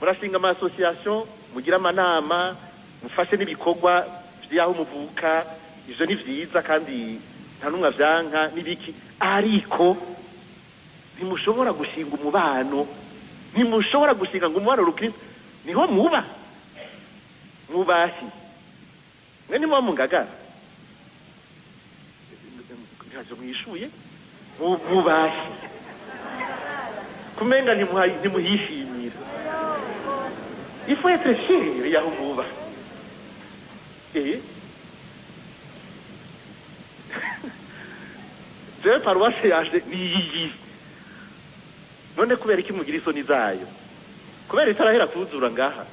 A: Murashinga ama association, mugira amanama, mufashe n'ibikorwa by'aho muvuka. Ivyo ni vyiza kandi nta numwe avyanka n'ibiki, ariko ntimushobora gushinga umubano, ntimushobora gushinga ngo umubano Kristo niho muba mubashi. Mwe ni mu Ngagara ntazo mwishuye mubashi, kumenga ntimuhishimira. Il faut être fier yaho muba. Jewe paruwase yaje niyi, none kubera iki mugira isoni zayo? Kubera itarahera kuzura ngaha.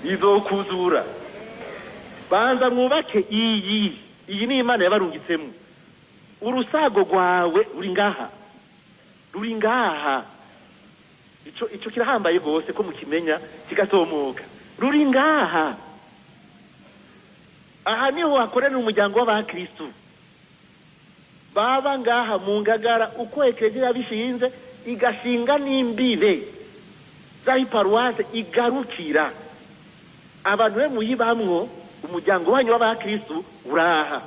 A: Izokuzura. banza mwubake iyi ni Imana yabarungitsemo. Urusago rwawe ruri ngaha ico kirahambaye gose ko mukimenya kigatomoka. Ruri ngaha, aha niho hakorera umuryango w'abakristo baba ngaha mu Ngagara, uko Eklezia bishinze igashinga n'imbibe zaho iparuwase igarukira. Abantu be muyibamwo, umuryango wanyu w'abakristo uraha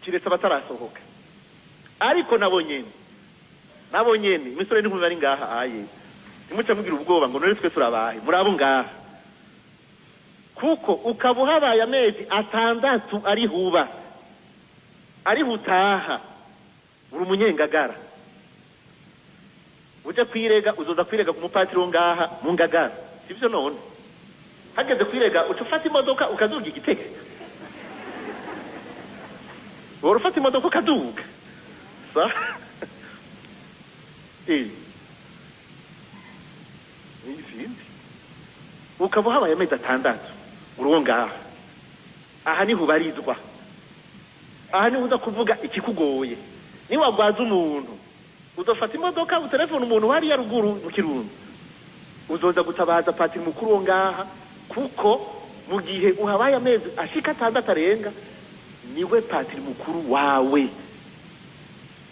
A: kiretse abatarasohoka. Ariko nabo nyene imisore n'inkumi bari ngaha aye, nimuce mugira ubwoba ngo none twe turabahe murabo ngaha, kuko ukaba uhabaye amezi 6 ari hutaha uri umunyengagara. Uje kwirega uzoza kwirega ku mupatiri ngaha mu Ngagara, sivyo? None hageze kwirega ucufata imodoka ukaduga Igitega, ufata imodoka ukaduga sa ukaba uhabaye amezi 6 uri ngaha. Aha niho ubarizwa, aha niho uza kuvuga ikikugoye. Niwagwaza umuntu udafata imodoka utelefone umuntu wari yaruguru mu Kirundo, uzoza gutabaza patiri mukuru ngaha, kuko mu gihe uhabaye amezi ashika 6 arenga niwe patiri mukuru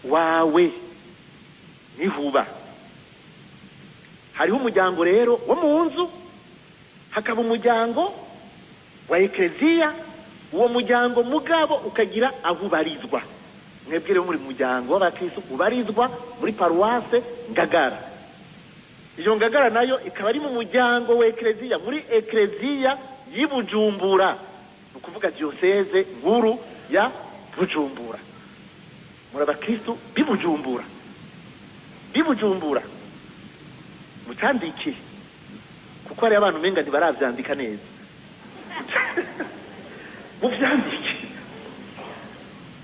A: wawe nihuba. Hariho umuryango rero wo mu nzu, hakaba umuryango wa Eklezia. Uwo muryango mugabo ukagira aho ubarizwa. Mwebwe rero muri muryango w'abakristo ubarizwa muri paruwase Ngagara. Iyo Ngagara nayo ikaba ari mu muryango wa Eklezia, muri Eklezia y'Ibujumbura, ukuvuga diocese nkuru ya Bujumbura. Muri abakristo b'Ibujumbura mutandike, kuko hari abantu menga ntibaravyandika neza. Muvyandike.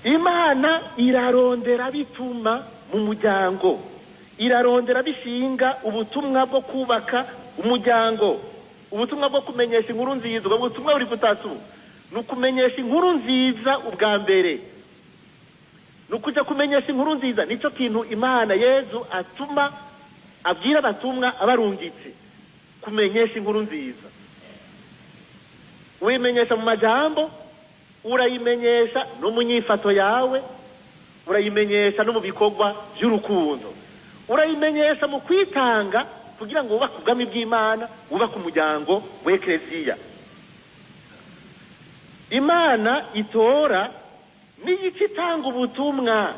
A: Imana irarondera bituma mu muryango, irarondera bishinga ubutumwa bwo kubaka umuryango, ubutumwa bwo kumenyesha inkuru nziza. Ubutumwa buri butatu: nukumenyesha inkuru nziza ubwa mbere, nukuja kumenyesha inkuru nziza. Nico kintu Imana Yezu abwira abatumwa abarungitse, kumenyesha inkuru nziza. Uyimenyesha mu majambo, urayimenyesha no mu nyifato yawe, urayimenyesha no mu bikorwa by'urukundo, urayimenyesha mu kwitanga kugira ngo wubake ubwami bw'Imana, wubake umuryango wa Eklezia. Imana itora niyo itanga ubutumwa,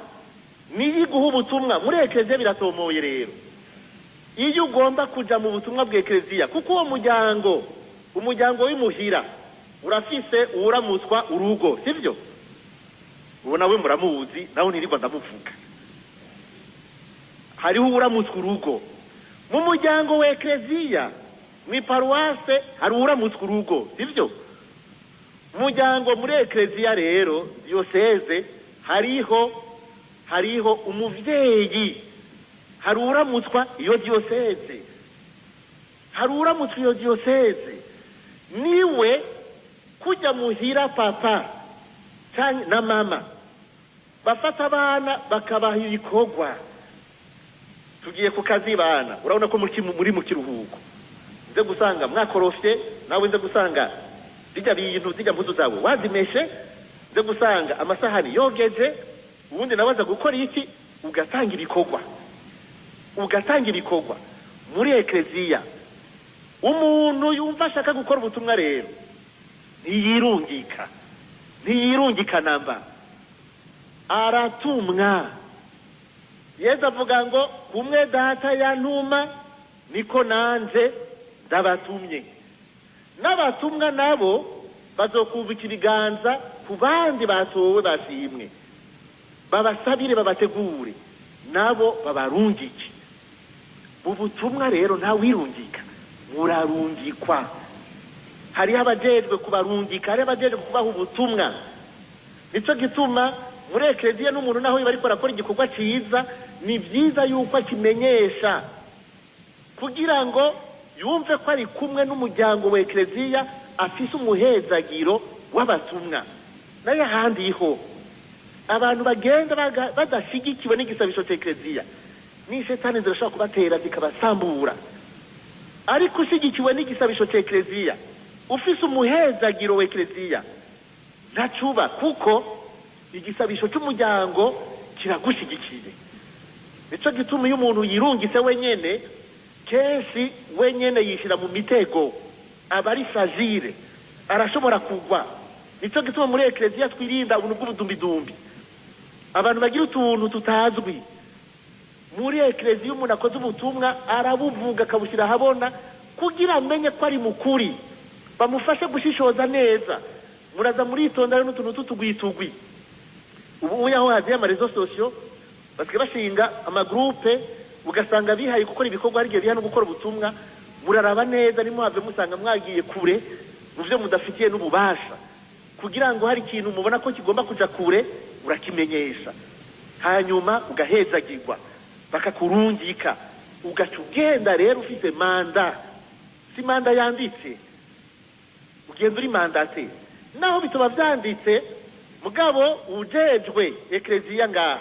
A: niyo iguha ubutumwa. Muri Eklezia biratomoye rero, iyo ugomba kuja mu butumwa bwa Eklezia, kuko uwo umuryango w'imuhira urafise uwuramutswa urugo, sivyo? Uwo nawe muramuzi, nawe nirirwa ndamuvuga. Hariho uwuramutswa urugo mu muryango wa Eklezia. Mwiparuwase hari uwuramutswa urugo, sivyo? Umuryango muri Eklezia rero diocese hariho umuvyeyi, hari uramutswa iyo diocese, niwe kujya muhira papa na mama bafata abana bakabaha ibikorwa. Tugiye ku kazi bana, urabona ko muri mu kiruhuko, nze gusanga mwakorofye, nawe nze gusanga zijya mpuzu zawe wazimeshe, nze gusanga amasahani yogeje, ubundi nabaza gukora iki, ugatanga ibikorwa. Muri Eklezia umuntu yumva ashaka gukora ubutumwa rero ntiyirungika namba, aratumwa. Yesu avuga ngo kumwe data yantuma niko nanje ndabatumye. N'abatumwa nabo bazokubika ibiganza ku bandi batowe bashimwe, babasabire, babategure, nabo babarungike. Ubutumwa rero nta wirungika, murarungikwa. Hariho abajejwe kubarungika, hariho abajejwe kubaha ubutumwa. Nico gituma muri Eklezia n'umuntu naho bariko arakora igikorwa ciza, ni vyiza yuko akimenyesha, kugira ngo yumve ko ari kumwe n'umuryango wa ekleziya afise umuhezagiro w'abatumwa. nayo ahandi ho abantu bagenda badashigikiwe n'igisabisho cya ekleziya ni shetani zirashobora kubatera zikabasambura. ariko ushigikiwe n'igisabisho cya ekleziya ufise umuhezagiro wa ekleziya ntacuba, kuko igisabisho cy'umuryango kiragushigikiye. nico gituma iyo umuntu yirungitse wenyene kenshi wenyene yishira mu mitego, aba ari fragile, arashobora kugwa. nico gituma muri ekleziya twirinda ubuntu bw'ubudumbidumbi, abantu bagira utuntu tutazwi. muri ekleziya umuntu akoze ubutumwa arabuvuga akabushyira ahabona kugira amenye ko ari mukuri, bamufashe gushishoza neza. muraza muritondera n'utuntu tutugwitugwi. ubu yaho haziye amarezo sosiyo basigaye bashinga amagrupe, ugasanga bihaye gukora ibikorwa hari igihe biha no gukora ubutumwa. muraraba neza nimuhave musanga mwagiye kure mu byo mudafitiye n'ububasha, kugira ngo hari ikintu mubona ko kigomba kuja kure urakimenyesha, hanyuma ugahezagirwa bakakurungika ugaca ugenda. rero ufite manda, si manda yanditse, ugenda uri mandate. naho bitoba byanditse mugabo ujejwe ekleziya ngaha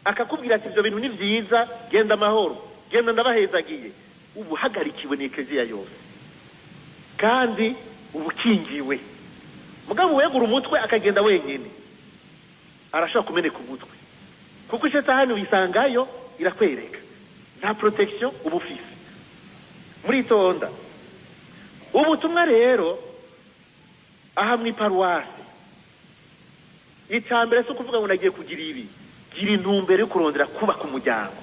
A: akakubwira ati ibyo bintu ni byiza, genda amahoro, genda ndabahezagiye, ubu hagarikiwe n'ekleziya yose kandi ubukingiwe. mugabo wegura umutwe akagenda wenyine arashobora kumeneka umutwe, kuko ishetani wisangayo irakwereka, nta protection uba ufise. muritonda ubutumwa rero aha mw'iparuwasi. icambere si ukuvuga ngo nagiye kugira ibi, gira intumbero yo kurondera kubaka umuryango.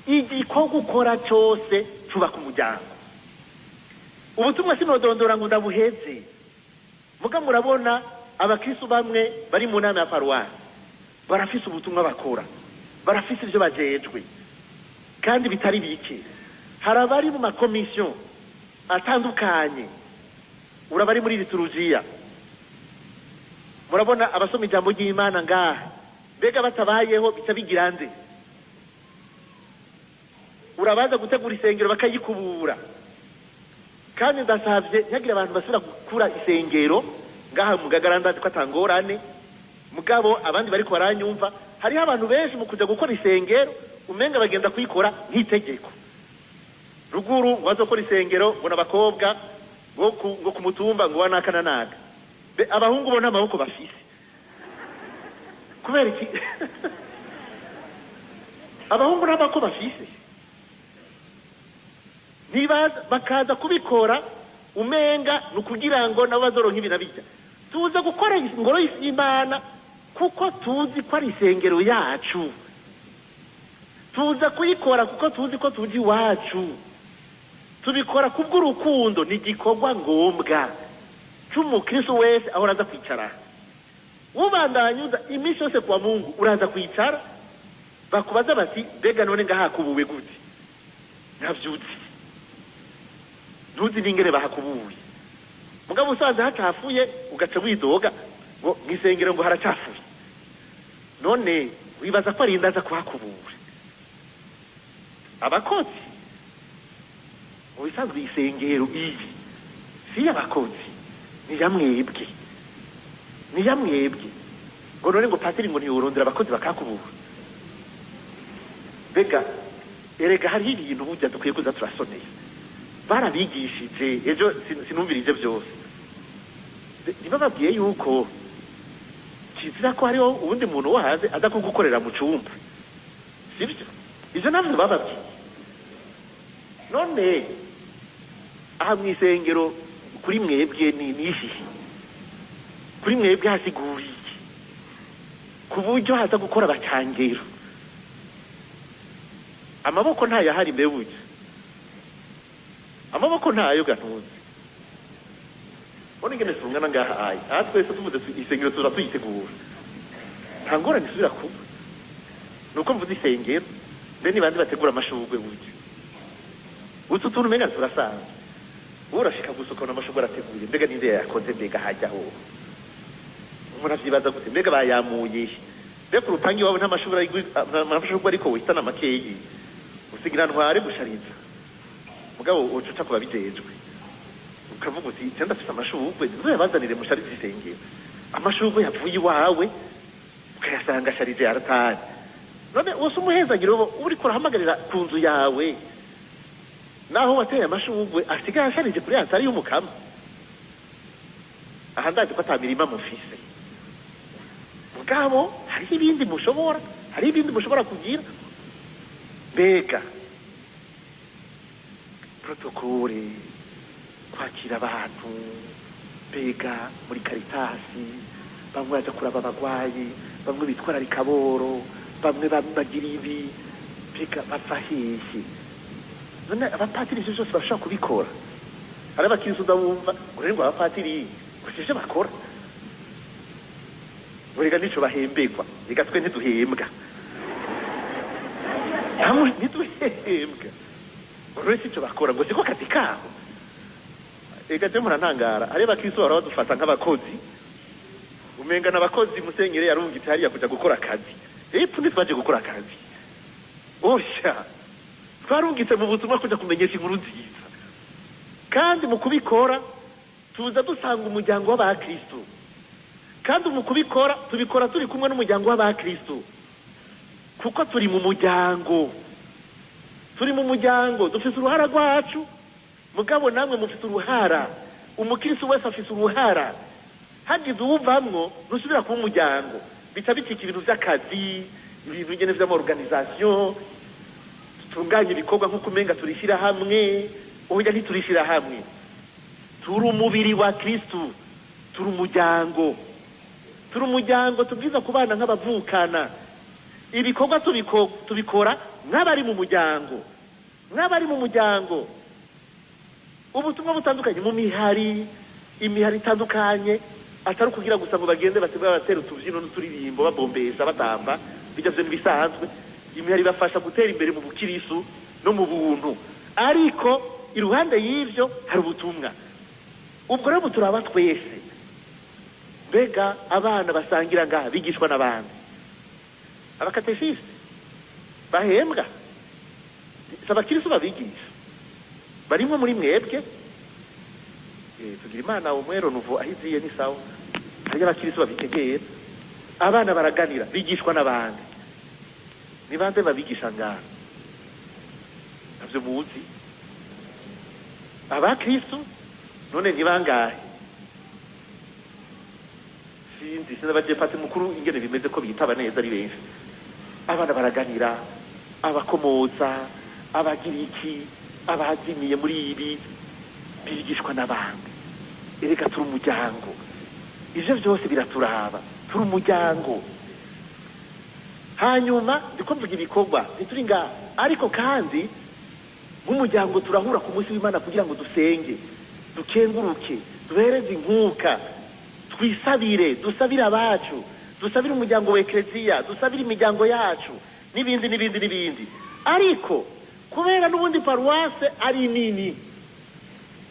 A: igikorwa ukora cyose cyubaka umuryango. ubutumwa sinodondora ngo ndabuheze. muga murabona abakristo bamwe bari mu nama ya paruwasi barafise ubutumwa bakora, barafise ibyo bajejwe kandi bitari bike. hari abari mu makomisiyo atandukanye, urabari muri liturujia, murabona abasoma ijambo ry'Imana ngaha, mbega batabayeho bica bigira nde? urabaza gutegura isengero bakayikubura. kandi ndasavye nyagira abantu basubira gukura isengero ngaha mu Gagaranda ko atangorane, mugabo abandi bariko baranyumva. hariho abantu benshi mu kuja gukora isengero umenga bagenda kuyikora nk'itegeko. ruguru ngo bazokora isengero ngo n'abakobwa ngo ku mutumba ngo wanakananaga, abahungu bo n'amaboko bafise. kubera iki? abahungu n'amaboko bafise nibaza bakaza kubikora umenga nukugira ngo nabo bazoronka ibintu bijya. tuze gukora ingoro y'Imana kuko tuzi ko ari isengero yacu, tuza kuyikora kuko tuzi ko tuzi iwacu, tubikora kubw'urukundo. ni igikorwa ngombwa cy'umukristo wese aho uraza kwicara. ubandanyuza iminsi yose kwa Mungu uraza kwicara, bakubaza bati mbega none ngahakubuwe gute? ntavyuzi, ntuzi n'ingene bahakubuye. mugabo usanze hacafuye ugaca widoga ngo mwisengero ngo haracafuye. none wibaza ko ari indaza kuhakubura. abakozi mu bisanzwe isengero iyi si abakozi, ni yamwebwe, ni yamwebwe. ngo none ngo patiri ngo ntiyorondera abakozi bakakubura. mbega erega hariho ibintu burya dukwiye kuza turasoneye. barabigishije ejo sinumvirije byose. ntibababwiye yuko kizira ko hariho ubundi muntu wahaze aza kugukorera mu cyumba, sibyo? ibyo nabyo bababwiye. none aha mu isengero kuri mwebwe ni ishihi, kuri mwebwe hasiguriye ku buryo haza gukora abacangero. amaboko ntayahari mbe burya, amaboko ntayo gantuze. Oni ngene sungana ngaha ayi. aha twese tuvuze isengero tuza tuyitegura, nta ngorane isubira kuba. nuko mvuze isengero mbe nibandi bategura amashurwe burya. utu tuntu umenga turasanzwe. urashika gusukana amashurwe arateguye, mbega ninde yakoze? mbega hajyaho umuntu avyibaza gute? mbega bayamuye? mbega urupangi iwabo nta mashurwe ariko witana makeyi usigira ntware gushariza mugabo ucuca kuba bijejwe ukavuga uti cyenda afite amashurwe ntuzayabazanire musharize isengero amashurwe yavuye iwawe ukayasanga sharije aratari none wose umuhezagiro uri kurahamagarira ku nzu yawe naho wateye amashurwe asigaye asharije kuri altari y'umukama aha ndazi ko atamirima mufise mugabo hari ibindi mushobora kugira mbega protokole kwakira abantu mbega muri karitasi bamwe baza kuraba abagwayi bamwe bitwararika boro bamwe bagira ibi mbega bapfa hehe none abapatiri ivyo vyose bashobora kubikora hari abakirisu ndabumva ngo abapatiri gushije bakora burega nico bahembegwa reka twe ntiduhembwa hamwe ntiduhembwa uretse ico bakora ngo siko kazi kabo reka je muranangara hari abakirisu bara badufata nk'abakozi umenga n'abakozi musenyere yarungitse hariya kuja gukora akazi epfo ntitwaje gukora akazi osha twarungitse mu butumwa kuja kumenyesha inkuru nziza kandi mu kubikora tuza dusanga umuryango w'abakristo kandi mu kubikora tubikora turi kumwe n'umuryango w'abakristo kuko turi mu muryango dufite uruhara rwacu mugabo namwe mufite uruhara umukristo wese afite uruhara hagize uwuvamwo ntusubira kuba umuryango bica bicika ibintu by'akazi ibintu nyene vy'amaorganisation tutunganya ibikorwa nk'uko umenga turishyira hamwe oya ntiturishyira hamwe turi umubiri wa Kristo turi umuryango tubwiza kubana nk'abavukana ibikorwa tubikora nk'abari mu muryango ubutumwa butandukanye mu imihari itandukanye atari ukugira gusa ngo bagende basigara batera utubyino n'uturirimbo babombeza batamba bijya byo bisanzwe imihari bafasha gutera imbere mu bukirisu no mu buntu ariko iruhande y'ivyo hari ubutumwa ubwo rero turaba twese mbega abana basangira ngaha bigishwa n'abandi abakatesiste bahembwa abakirisu babigisha barimwe muri mwebwe tugira imana umwero nuvo ahiziye ni sawa hari abakirisu babitegera abana baraganira bigishwa n'abandi ni bande babigisha ngaha navyo muzi abakristo none ni bangahe sinzi sinabaje fate mukuru ingene bimeze ko bitaba neza ari benshi abana baraganira abakomoza abagiriki abazimiye muri ibi bigishwa n'abandi ereka turi umuryango ivyo byose biraturaba turi umuryango hanyuma ndiko mvuga ibikorwa ntituri ngaha ariko kandi nk'umuryango turahura ku munsi w'Imana kugira ngo dusenge dukenguruke duhereze inkuka dusabire abacu dusabire umuryango wa ekleziya dusabire imiryango yacu n'ibindi ariko kubera n'ubundi paruwase ari nini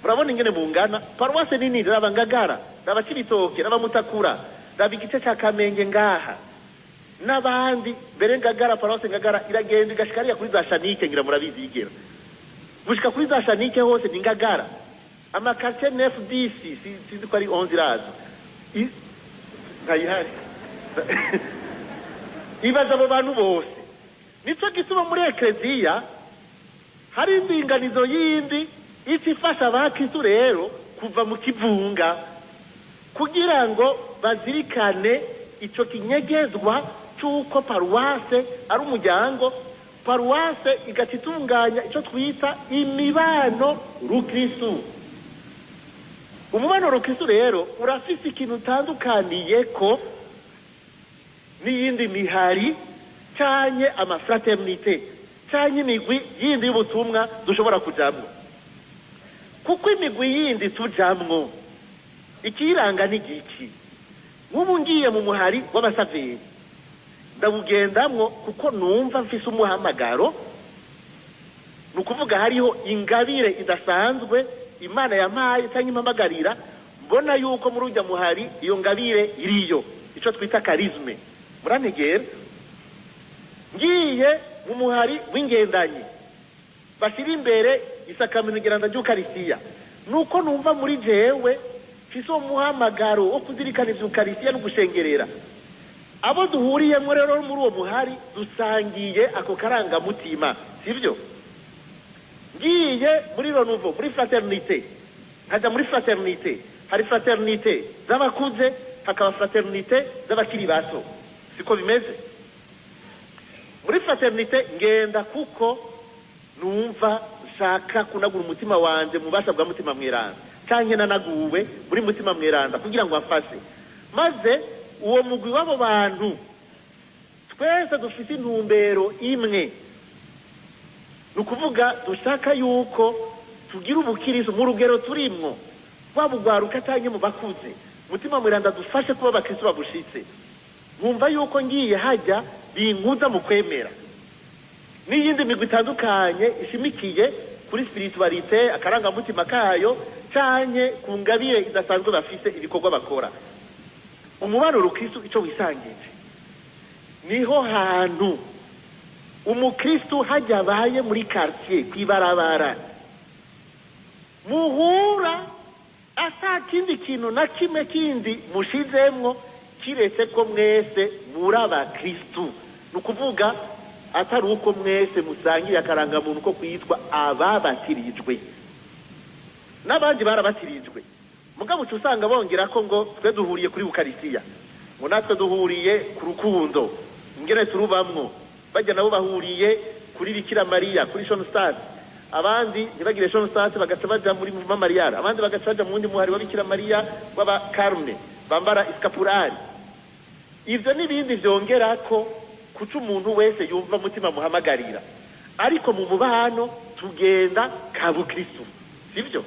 A: murabona ingene bungana paruwase nini raba Ngagara raba Cibitoke raba Mutakura raba igice cya Kamenge ngaha n'abandi mbere Ngagara paruwase Ngagara iragenda igashikariya kuri za Shanike ngira murabizi yigera gushika kuri za Shanike hose ni Ngagara amakartie 9 sinzi ko ari 11 razo nkayihari ibaza abo bantu bose nico gituma muri ekleziya hari indinganizo yindi ifasha abakristo rero kuva mu kivunga kugira ngo bazirikane ico kinyegezwa cy'uko paruwase ari umuryango paruwase igatitunganya ico twita imibano rukristo umubano rukristo rero urafise ikintu utandukaniye ko n'iyindi mihari cyanye amafraternite cyanye imigwi yindi y'ubutumwa dushobora kujamwo kuko imigwi yindi tujamwo ikiranga n'igiki nk'ubu ngiye mu muhari w'abasaveri ndawugendamwo kuko numva mfise umuhamagaro ni ukuvuga hariho ingabire idasanzwe Imana yampaye cyangwa impamagarira mbona yuko muri ujya muhari iyo ngabire iriyo ico twita karizme murantegera ngiye mu muhari w'ingendanye bashira imbere isakamento ngeranda ry'ukarisiya nuko numva muri jewe mfise umuhamagaro wo kuzirikana ivy'ukarisiya no gushengerera abo duhuriyemwo rero muri uwo muhari dusangiye ako karangamutima sivyo ngiye muri Renouveau muri fraternité nkaja muri fraternité hari fraternité z'abakuze hakaba fraternité z'abakiri bato siko bimeze muri fraternité ngenda kuko numva nshaka kunagura umutima wanje mu bubasha bwa mutima mweranda canke nanaguwe muri mutima mweranda kugira ngo afashe maze uwo mugwi w'abo bantu twese dufite intumbero imwe nukuvuga dushaka yuko tugira ubukiriso mu rugero turimwo babugwaruka canke mu bakuze mutima mweranda dufashe kuba abakristo babushitse nkumva yuko ngiye hajya binkuza mu kwemera n'iyindi migwi itandukanye ishimikiye kuri spiritualite akarangamutima kayo canke ku ngabire idasanzwe bafise ibikorwa bakora umubano rukristo ico wisangije niho hantu umukristo hajya abaye muri quartier kwibarabara muhura asa kindi kintu na kimwe kindi mushizemwo kiretse ko mwese muri abakristo nukuvuga atari uko mwese musangiye akarangamuntu ko kwitwa ababatirijwe n'abandi barabatirijwe mugabo usanga bongera ko ngo twe duhuriye kuri ukarisiya ngo natwe duhuriye ku rukundo ingene turubamwo bajya nabo bahuriye kuri Bikira Mariya kuri Shonstad abandi ntibagire Shonstad bagaca baja muri Muvuma Mariya abandi bagaca baja mu wundi muhari wa Bikira Mariya w'aba Carme bambara iskapurari ivyo n'ibindi vyongera ko kuca umuntu wese yumva mutima muhamagarira ariko mu mubano tugenda kabukristo sivyo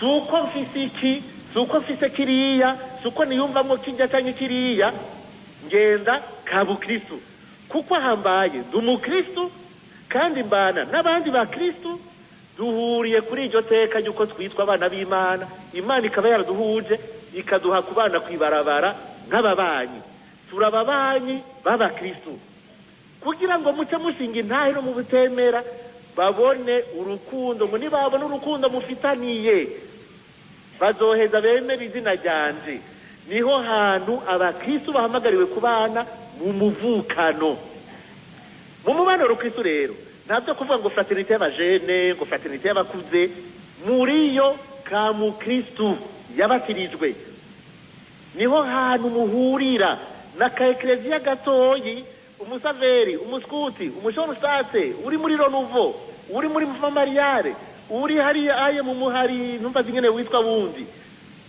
A: suko mfise iki suko mfise kiriya suko niyumvamwo kijya canke kiriya ngenda kabukristo kuko ahambaye ndumukristo kandi mbana n'abandi ba Kristo duhuriye kuri iryo teka yuko twitwa abana b'Imana Imana ikaba yaraduhuje ikaduha kubana kwibarabara nk'ababanyi turababanyi baba Kristo kugira ngo muce mushinga intahiro mu butemera babone urukundo ngo nibabona urukundo mufitaniye bazoheza bemera izina ryanje niho hantu abakristo bahamagariwe kubana mu muvukano mu mubano rukristo rero ntabyo kuvuga ngo fraternité y'abajene ngo fraternité y'abakuze muriyo ka mu Kristo yabatirijwe niho hantu muhurira na ka eklezia gatoyi umusaveri umuskuti umushonstate uri muri Renouveau uri muri Muvuma Mariale uri hari aye mu muhari numva zingene witwa wundi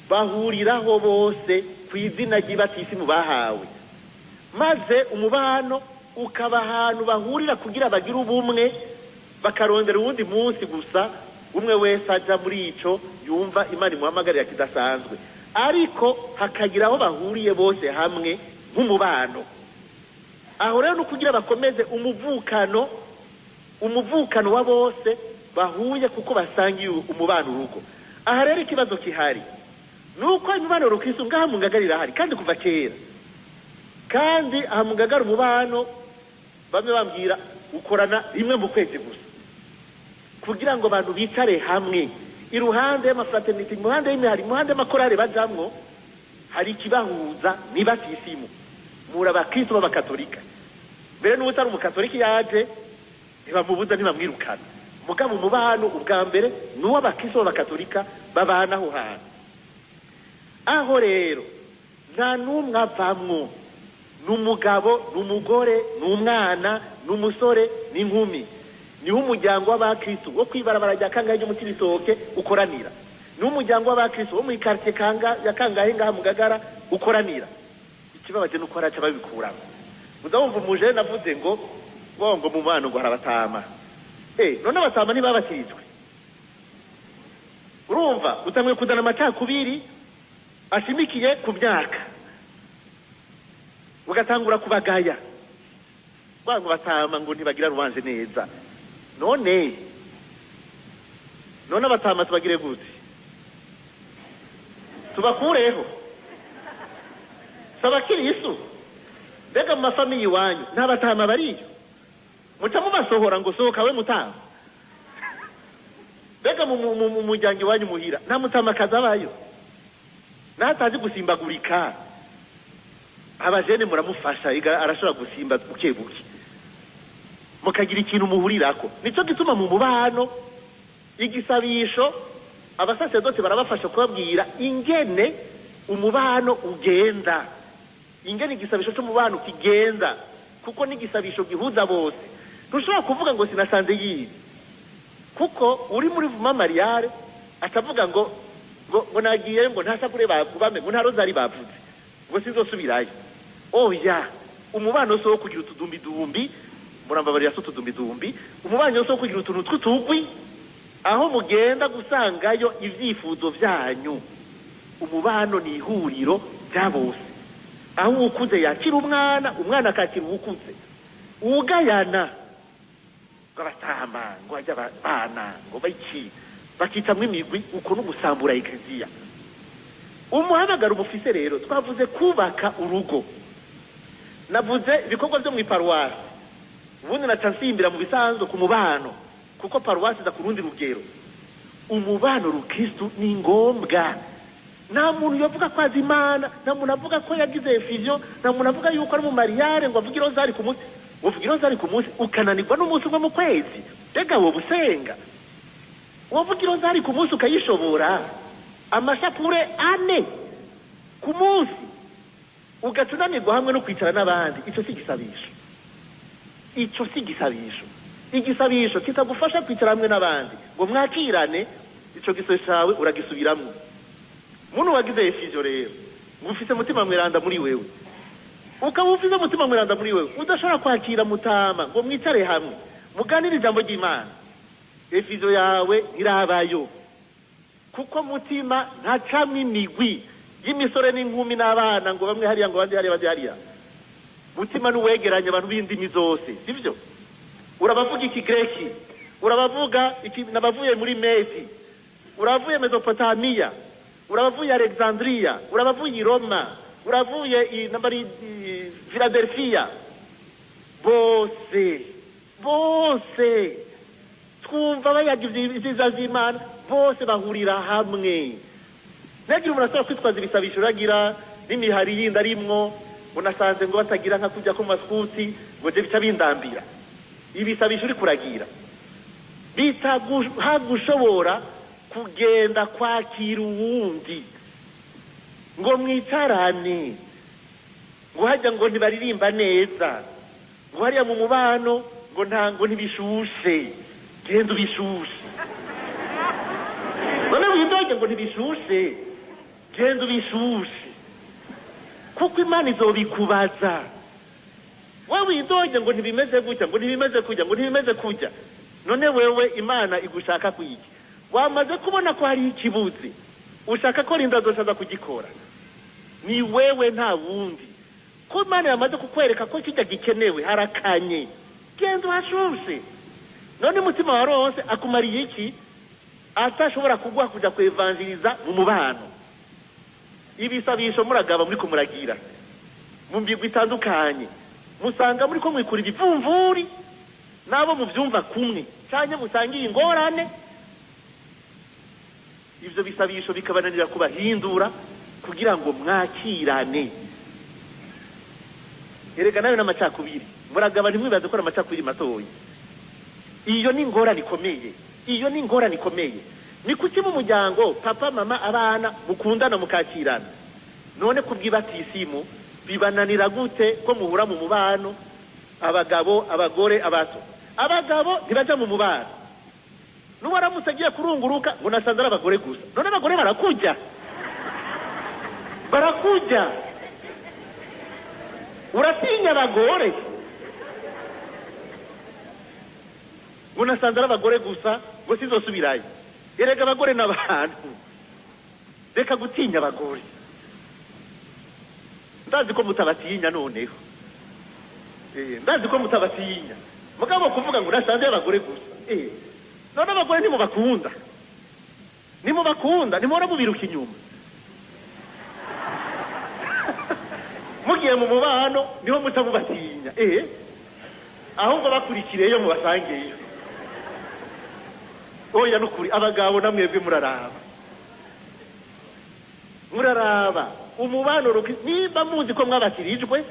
A: bahuriraho bose kw'izina ry'ibatisimu bahawe maze umubano ukaba ahantu bahurira kugira bagire ubumwe bakarondera uwundi munsi gusa umwe wese aja muri ico yumva Imana imuhamagarira kidasanzwe ariko hakagira aho bahuriye bose hamwe nk'umubano aho rero no kugira bakomeze umuvukano wa bose bahuye kuko basangiye umubano urugo aha rero ikibazo kihari nuko imibano rukristo ngaha mu Ngagara hari kandi kuva kera kandi aha mu Ngagara umubano bamwe bambwira ukorana rimwe mu kwezi gusa kugira ngo abantu bicare hamwe iruhande y'amafraternité iruhande y'imihari iruhande y'amakorale bajamwo hari ikibahuza nibatisimu muri abakristo b'abakatolika mbere n'ubutari umukatolika yaje ntibamubuza ntibamwirukana mugabo umubano ubwa mbere n'uw'abakristo b'abakatolika babana aho hantu aho rero nta n'umwe avamwo n'umugabo n'umugore n'umwana n'umusore n'inkumi niho umuryango w'abakristo wo kwibarabara rya Kangahe ryo mu Cibitoke ukoranira niho umuryango w'abakristo wo mu quartier ya Kangahe ngaha mu Ngagara ukoranira ikibabaje nuko haraca babikuramo mudawumva umuje navuze ngo mu bana ngo harabatama none abatama ntibabatirijwe urumva utamwe kudana amacakubiri ashimikiye ku myaka ugatangura kubagaya ngo batama ngo ntibagira rubanze neza none abatama tubagire gute tubakureho sabakiri Yesu mbega mu mafamiye iwanyu nta batama bariyo muca mubasohora ngo sohoka we mutama mbega mu muryango iwanyu muhira nta mutamakazi abayo natazi gusimbagurika abajene muramufasha arashobora gusimba buke buke mukagira ikintu muhurirako nico gituma mu mubano igisabisho abasasedote barabafasha kubabwira ingene umubano ugenda, ingene igisabisho cy'umubano kigenda, kuko n'igisabisho gihuza bose. Ntushobora kuvuga ngo sinasanze yibi, kuko uri muri vuma mariare atavuga ngo nagiye ngo ntasakure bakubame ngo nta rozari bavuze ngo sinzosubirayo. Oya, umubano so kugira utudumbi dumbi, murambabarira so tudumbi dumbi, umubano so kugira utuntu tw'utugwi aho mugenda gusangayo ivyifuzo vyanyu. Umubano ni ihuriro rya bose, aho ukuze yakira umwana akakira ukuze, ugayana ngo bajya bana ngo bayiki bakitamwe imigwi uko n'ugusambura ekleziya. Umuhamagaro umufise rero twavuze kubaka urugo, navuze ibikorwa byo mu iparuwasi, ubundi nacansimbira mu bisanzwe ku mubano, kuko paruwasi za kurundi rugero. Umubano rukristo ni ngombwa. Nta muntu yavuga ko azi Imana, nta muntu avuga ko yagize efizio, nta muntu avuga yuko ari mu mariare ngo avuge rozari ku munsi, uvuge rozari ku munsi ukananirwa n'umunsi umwe mu kwezi. Mbega wowe usenga wovuge rozari ku munsi ukayishobora amashapure 4 ku munsi ugatunanirwa hamwe no kwicara n'abandi. Ico si gisabisho, ico si gisabisho. Igisabisho kitagufasha kwicara hamwe n'abandi ngo mwakirane, ico gisabisho cyawe uragisubiramwo. Muntu wagize efizio rero ngufise mutima mweranda muri wewe, ukaba ufise mutima mweranda muri wewe, udashobora kwakira mutama ngo mwicare hamwe muganire ijambo ry'Imana, efizio yawe irabayo, kuko mutima ntacamwe imigwi y'imisore n'inkumi n'abana ngo bamwe hariya ngo bandi hariya bandi hariya. Mutima n'uwegeranya abantu b'indimi zose, sivyo? Urabavuga ikigreki, urabavuga nabavuye muri Medi, uravuye Mesopotamiya, urabavuye Alexandria, urabavuye Roma, uravuye nambari Philadelphia. Bose twumva bayagize iziza z'Imana, bose bahurira hamwe. Nagira umuntu asaba kwitwaza ibisabisho uragira n'imihari yindi arimwo, unasanze ngo batagira nka kujya ku maskuti ngo je bica bindambira. Ibisabisho uri kuragira bitagushobora kugenda kwakira uwundi ngo mwicarane, ngo hajya ngo ntibaririmba neza, ngo hariya mu mubano ngo ntango ntibishushe, genda ubishushe. None windoge ngo ntibishushe, genda ubishushe, kuko Imana izobikubaza. Wewe windoge ngo ntibimeze gutya, ngo ntibimeze kujya, ngo ntibimeze kujya. None wewe Imana igushaka kwiki? Wamaze kubona ko hari ikibuzi ushaka ko Linda azoza kugikora, ni wewe nta wundi. Ko Imana yamaze kukwereka ko kijya gikenewe harakanye, genda uhashushe. None mutima wa Rose akumariye iki atashobora kugwa kuja kwevangeliza mu mubano? Ibisabisho muragaba muri kumuragira mu mbigwi itandukanye, musanga muri ko mwikura ibivumvuri nabo muvyumva kumwe cyane musangiye ingorane. Ivyo bisabisho bikabananira kubahindura kugira ngo mwakirane. Erega nayo n'amacakubiri muragaba ntimwibaze ko amacakubiri matoyi. Iyo ni ngorane ikomeye, iyo ni ngorane ikomeye. Ni kuki mu muryango papa mama abana mukundana mukakirana, none kubwibatisimu bibananira gute ko muhura mu mubano? Abagabo abagore abato, abagabo ntibaja mu mubano, nuwaramutse agiye kurunguruka ngo nasanze ari abagore gusa. None abagore barakujya uratinya abagore ngo nasanze ari abagore gusa ngo sizosubirayo. Erega abagore n'abantu, reka gutinya abagore. Ndazi ko mutabatinya noneho, ndazi ko mutabatinya, mugabo kuvuga ngo nasanze abagore gusa. None abagore nimubakunda, nimubona mubiruka inyuma. Mugiye mu mubano niho mutabubatinya, ahubwo bakurikireyo mubasangeyo. oya nukuri abagabo namwebwe muraraba umubano nimba muzi ko mwabakirijwe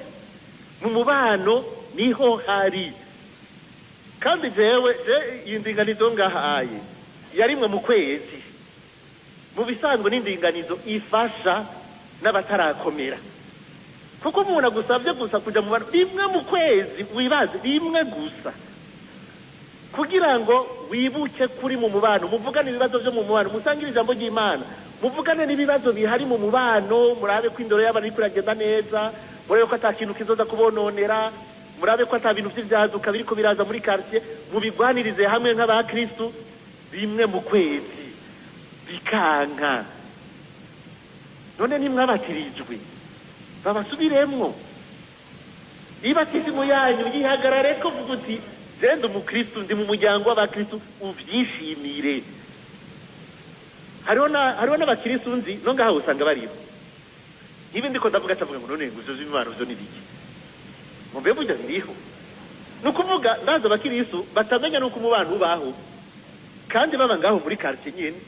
A: mu mubano niho hari. Kandi jewe indinganizo ngahaye yarimwe mu kwezi, mu bisanzwe n'indinganizo ifasha n'abatarakomera, kuko umuntu agusabye gusa kuja mu bantu rimwe mu kwezi, wibaze rimwe gusa, kugira ngo wibuke kuri mu mubano, muvugane ibibazo byo mu mubano, musangire ijambo ry'Imana, muvugane n'ibibazo bihari mu mubano, murabe ko indoro y'abantu iri kuragenda neza, murabe ko ata kintu kizoza kubononera, murabe ko ata bintu vy'ivyaduka biriko biraza muri quartier, mubigwanirize hamwe nk'abakristu rimwe mu kwezi bikanka. None nimwabatirijwe babasubiremwo, ibatizimu yanyu yihagarare ko vuga uti zenda umukristu, ndi mu muryango w'abakristu, uvyishimire. Hariho n'abakristu nzi no ngaho usanga bariho ibi ndiko ndavuga atavuga ngo none nguzo z'imana zo nibiki, mbe burya biriho. Nukuvuga ndaza abakristu batamenya nuko umubano ubaho, kandi baba ngaho muri quartier nyene,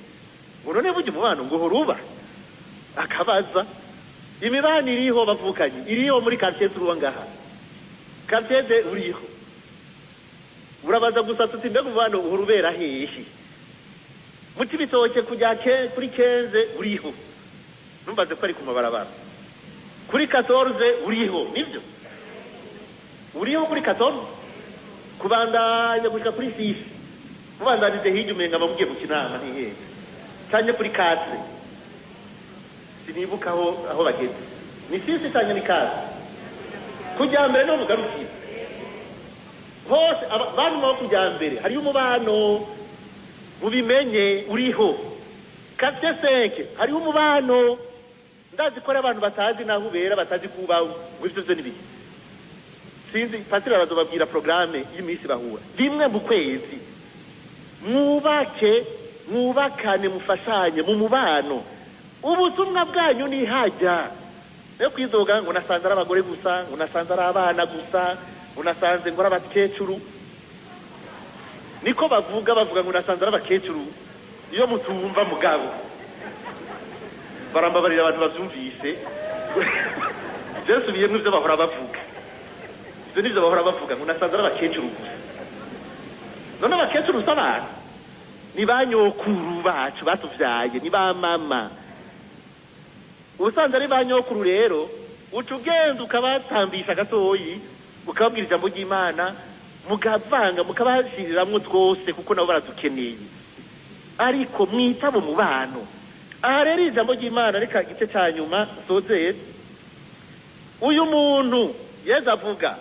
A: ngo none burya umubano ngo horuba akabaza imibano iriho, bavukanye iriho muri quartier turuwa ngaha, quartier de uriho, urabaza gusa tuti mbega umubano uhorubera hehe, muti bitoke kujya kuri 15 uriho, numbaze ko ari ku mabarabara, kuri 14 uriho, nivyo uriho kuri 14, kubandanya gushika kuri 6, kubandanije hirya umenga bamugiye mu kinama ntihe, cyane kuri 4 sinibuka aho bageze, ni 6 cyane ni 4 kujya mbere no mugarukira hose abantu mo kujya mbere hari umubano mubimenye uriho. 4-5 hari umubano, ndazi ko abantu batazi naho ubera, batazi kubaho wivyo byo nibiki, sinzi patira bazobabwira programme y'imisi bahura rimwe mu kwezi, mwubakane mufashanye mu mubano, ubutumwa bwanyu ni hajya yo kwizoga ngo nasanze ari abagore gusa, ngo nasanze ari abana gusa, ngo nasanze ngo ari abakecuru, niko bavuga ngo nasanze ari abakecuru. Iyo mutumva mugabo barambabarira abantu bavyumvise Jesu biye n'ivyo bahora bavuga, ivyo nivyo bahora bavuga ngo nasanze ari abakecuru gusa. None abakecuru s'abana ni banyokuru bacu batuvyaye, ni ba mama. Usanze ari banyokuru rero ucugenda ukabatambisha gatoyi, ukababwira ijambo ry'Imana, mugavanga mukabashiriramwo twose, kuko nabo baradukeneye, ariko mwita mu mubano. Aha rero ijambo ry'Imana reka gice cya nyuma sozeye, uyu muntu Yesu avuga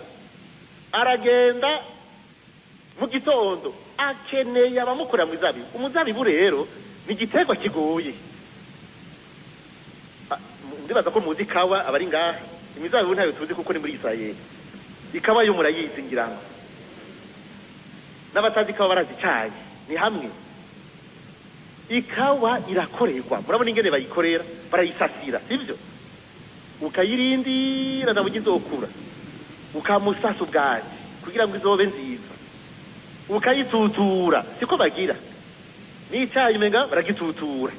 A: aragenda mu gitondo, akeneye abamukora mu zabibu. Umuzabibu rero ni igiterwa kigoye, ndibaza ko muzi kawa abari ngaha, imizabibu ntayo tuzi kuko ni muri Israeli, ikawa yo murayizi ngira ngo, n'abatazi ikawa barazi cyayi, ni hamwe. Ikawa irakorerwa, murabona ingene bayikorera, barayisasira sivyo, ukayirindira na bugize okura, ukamusasa ubwaje kugira ngo izobe nziza, ukayitutura, siko bagira n'icyayi menga baragitutura,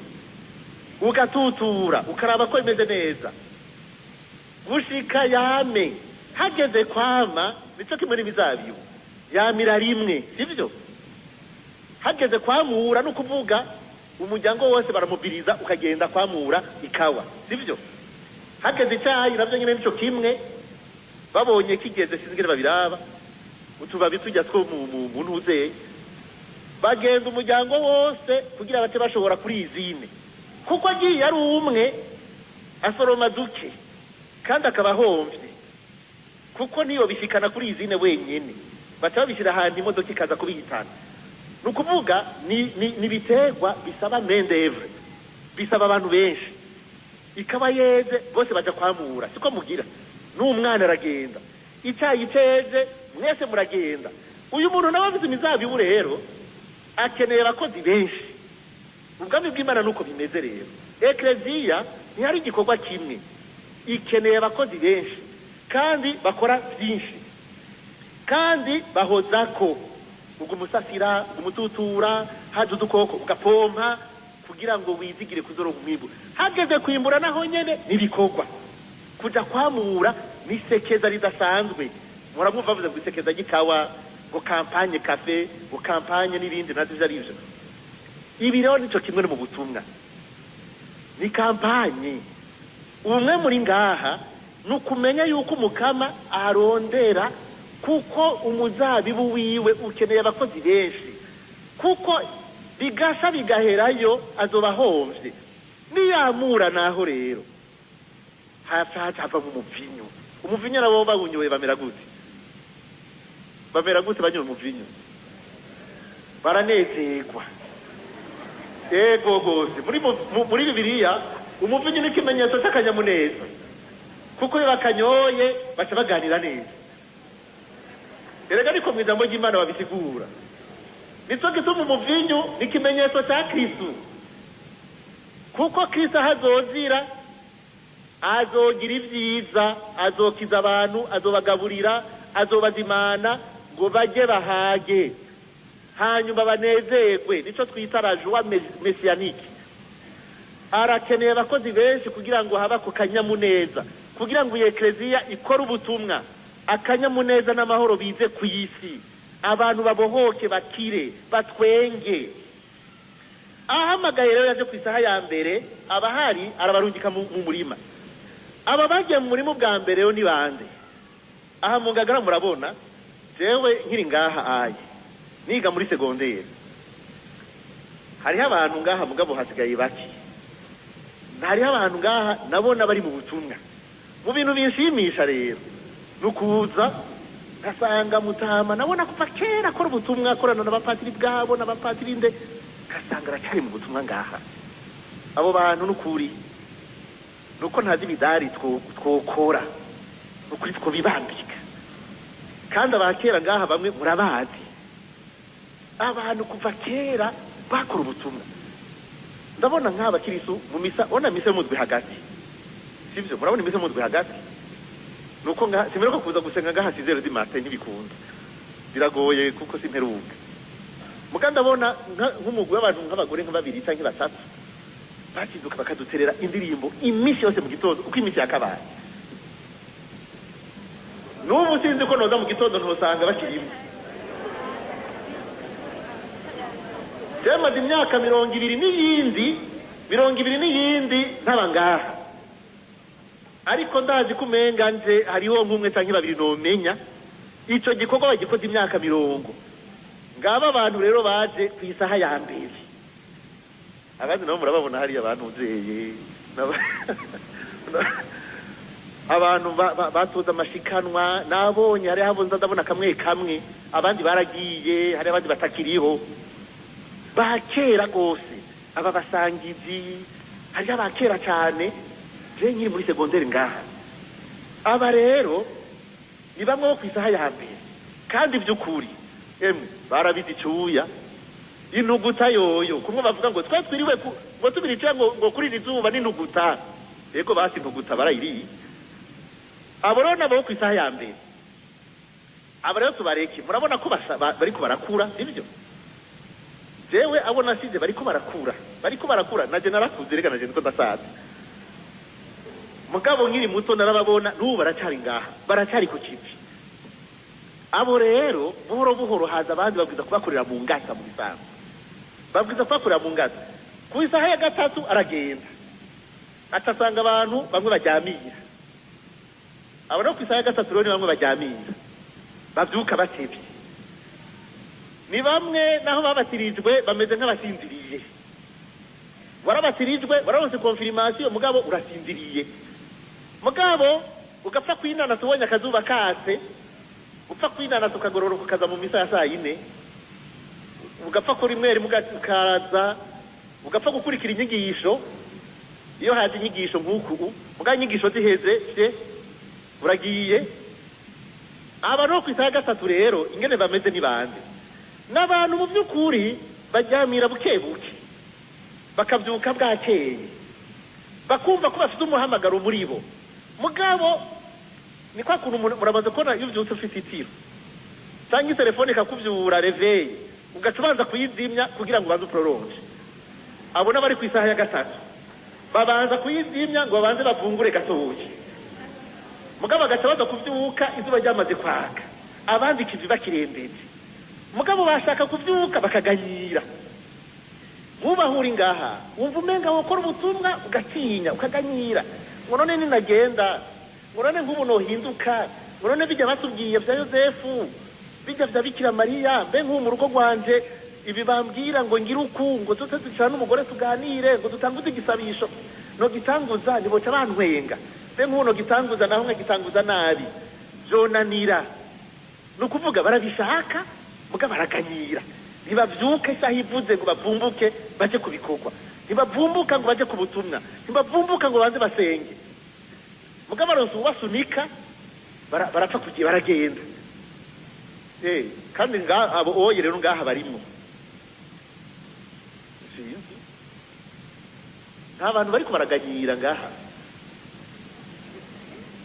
A: ugatutura ukaraba ko imeze neza, gushika yame, hageze kwama nico kimwe n'imizabibu, yamira rimwe sivyo, hageze kwamura no kuvuga umuryango wose baramubiriza ukagenda kwamura ikawa sivyo. Hageze icyayi navyo nyine nico kimwe, babonye kigeze sinzigere babiraba, utubabi tujya two mu ntuzeye, bagenda umuryango wose kugira bate bashobora kuri izine, kuko agiye ari umwe asoroma duke kandi akaba homvye, kuko niyo bishikana kuri izine wenyene, baca babishira ahantu imodoka ikaza kubihitana. Nukuvuga ni biterwa bisaba mendevre, bisaba abantu benshi. Ikaba yeze bose baja kwamura, siko mugira, n'umwana aragenda, icyayi ceze mwese muragenda. Uyu muntu nawe afite imizabibu rero akeneye abakozi benshi. Ubwami bw'Imana nuko bimeze rero, ekleziya ntihari igikorwa kimwe, ikeneye abakozi benshi kandi bakora byinshi kandi bahozako, ugumusasira umututura haje udukoko ugapompa kugira ngo wizigire kuzoronka umwimbu. Hageze kwimbura naho nyene nibikorwa kuja kwamura nisekeza ridasanzwe. Muramwumva bavuze ngo isekeza gikawa, ngo kampanye cafe, ngo kampanye n'ibindi navyo vyarivyo. Ibi rero nico kimwe no mu butumwa, ni kampanye. Umwe muri ngaha nukumenya yuko umukama arondera, kuko umuzabibu wiwe ukeneye abakozi benshi, kuko bigasha bigaherayo azoba homvye. Niyamura naho rero hava mu muvinyu. Umuvinyu nabo bawunyoye bamera gute? Bamera gute banyoye umuvinyu? Baranezerwa. Ego gose muri Bibiliya umuvinyu ni ikimenyetso cy'akanyamuneza, kuko iyo bakanyoye baca baganira neza. Erega niko mu ijambo ry'Imana babisigura. Nico gituma umuvinyu ni ikimenyetso cya Kristo, kuko Kristo hazozira azogira ibyiza, azokiza abantu, azobagaburira, azobazimana ngo bajye bahage, hanyuma banezerwe. Nico twita la joie messianique. Arakeneye abakozi benshi kugira ngo haba ku kanyamuneza, kugira ngo Ekleziya ikore ubutumwa, akanyamuneza n'amahoro bize ku isi, abantu babohoke, bakire, batwenge. Ahamagaye rero yaje ku isaha ya mbere, abahari arabarungika mu murima. Aba bagiye mu murima bwa mbere yo ni bande? Aha mu Ngagara murabona, jewe nkiri ngaha aye niga muri segonderi, hariho abantu ngaha mugabo hasigaye baki. Hariho abantu ngaha nabona bari mu butumwa. Mu bintu binshimisha rero nukuza kasanga Mutama, nabona kuva kera akora ubutumwa, akorana n'abapatiri bwabo n'abapatiri nde, kasanga aracyari mu butumwa ngaha. Abo bantu nukuri nuko ntazi ibidari twokora, nukuri twobibambika. Kandi abakera ngaha bamwe murabazi, abantu kuva kera bakora ubutumwa. Ndabona nk'aba Kristo mu misa, ona misa muzwe hagati, sivyo? Murabona misa muzwe hagati, nuko ngaha simereko kuza gusenga ngaha 6h du matin ntibikunda, biragoye kuko simperuka. Muganda bona nk'umugwi w'abantu nk'abagore nk'ababiri canke batatu bakizuka bakaduterera indirimbo imisi yose mu gitondo uko imisi yakabaye. N'ubu sinzi ko noza mu gitondo ntosanga bakirimo. Maze imyaka 20 n'iyindi ntabangaha, ariko ndazi kumenga nje hariho nk'umwe canke babiri nomenya ico gikorwa bagikoze imyaka 40. Ngaba abantu rero baje ku isaha ya mbere, abandi nabo murababona hari abantu uzeye abantu batoza amashikanwa. Nabonye hari habonza ndabona kamwe kamwe, abandi baragiye, hari abandi batakiriho. Bakera gose aba basangizi, hari abakera cyane. Je nkiri muri segonderi ngaha, aba rero ni bamwe bo ku isaha ya mbere, kandi by'ukuri barabizi icuya inuguta yoyo. Kumwe bavuga ngo twa twiriwe ngo tubirica ngo kuri izuba n'inuguta. Yego basi inuguta barayiri. Abo rero nabo ku isaha ya mbere, aba rero tubareke. Murabona ko bariko barakura, sivyo? Jewe abo nasize bariko barakura, naje narakuze, rega naje niko ndasaza. Mugabo nkiri muto narababona, n'ubu baracari ngaha, baracari ku kivi. Abo rero buhoro buhoro haza abandi babwiza kubakorera mu ngata, mu bisanzwe babwiza kubakorera mu ngata. Ku isaha ya gatatu aragenda atasanga abantu bamwe bajyamira. Abo no ku isaha ya gatatu rero ni bamwe bajyamira, bavyuka batevye. Ni bamwe naho babatirijwe bameze nk'abasinziriye. Warabatirijwe, wararonse confirmation, mugabo urasinziriye. Mugabo ugapfa kwinana tubonye akazuba kase, upfa kwinana tukagororoka ukaza mu misa ya saa 4, ugapfa kuri mweri mugaza, ugapfa gukurikira inyigisho. Iyo haje inyigisho nk'uku, muga inyigisho ziheze uragiye. Aba no ku isaha gatatu rero ingene bameze ni bande? N'abantu mu by'ukuri bajyamira bukebuke, bakabyuka bwakeye, bakumva ko bafite umuhamagaro muri bo. Mugabo ni kwa kuntu muramaze kubona iyo ubyutse ufite itiro, cyangwa telefone ikakuvyura reveye ugaca ubanza kuyizimya kugira ngo ubanze uproronge. Abo n'abari ku isaha ya gatatu babanza kuyizimya ngo babanze bavungure gatoya, mugabo bagaca baza kuvyuka izuba ryamaze kwaka, abandi ikivi bakirembeje, mugabo bashaka kuvyuka bakaganyira. Nk'ubahuri ngaha wumva umenga wokora ubutumwa ugatinya ukaganyira, ngo none ninagenda, ngo none nk'ubu nohinduka, ngo none bijya batubwiye bya Yosefu, bijya bya Bikira Mariya, mbe nk'ubu mu rugo rwanje ibi bambwira ngo ngira uku, ngo tuze ducana n'umugore tuganire, ngo dutanguze igisabisho, no gitanguza niboca bantwenga, mbe nk'ubu no gitanguza naho nkagitanguza nabi, vyonanira. Nukuvuga barabishaka muga baraganyira, ntibavyuke isaha ivuze ngo bavumbuke baje kubikorwa, ntibavumbuka ngo baje ku butumwa, ntibavumbuka ngo banze basenge, muga baronse ubasunika barapfa kugiye baragenda. Kandi abo oye rero ngaha barimo sinzi, nta bantu bariko baraganyira ngaha,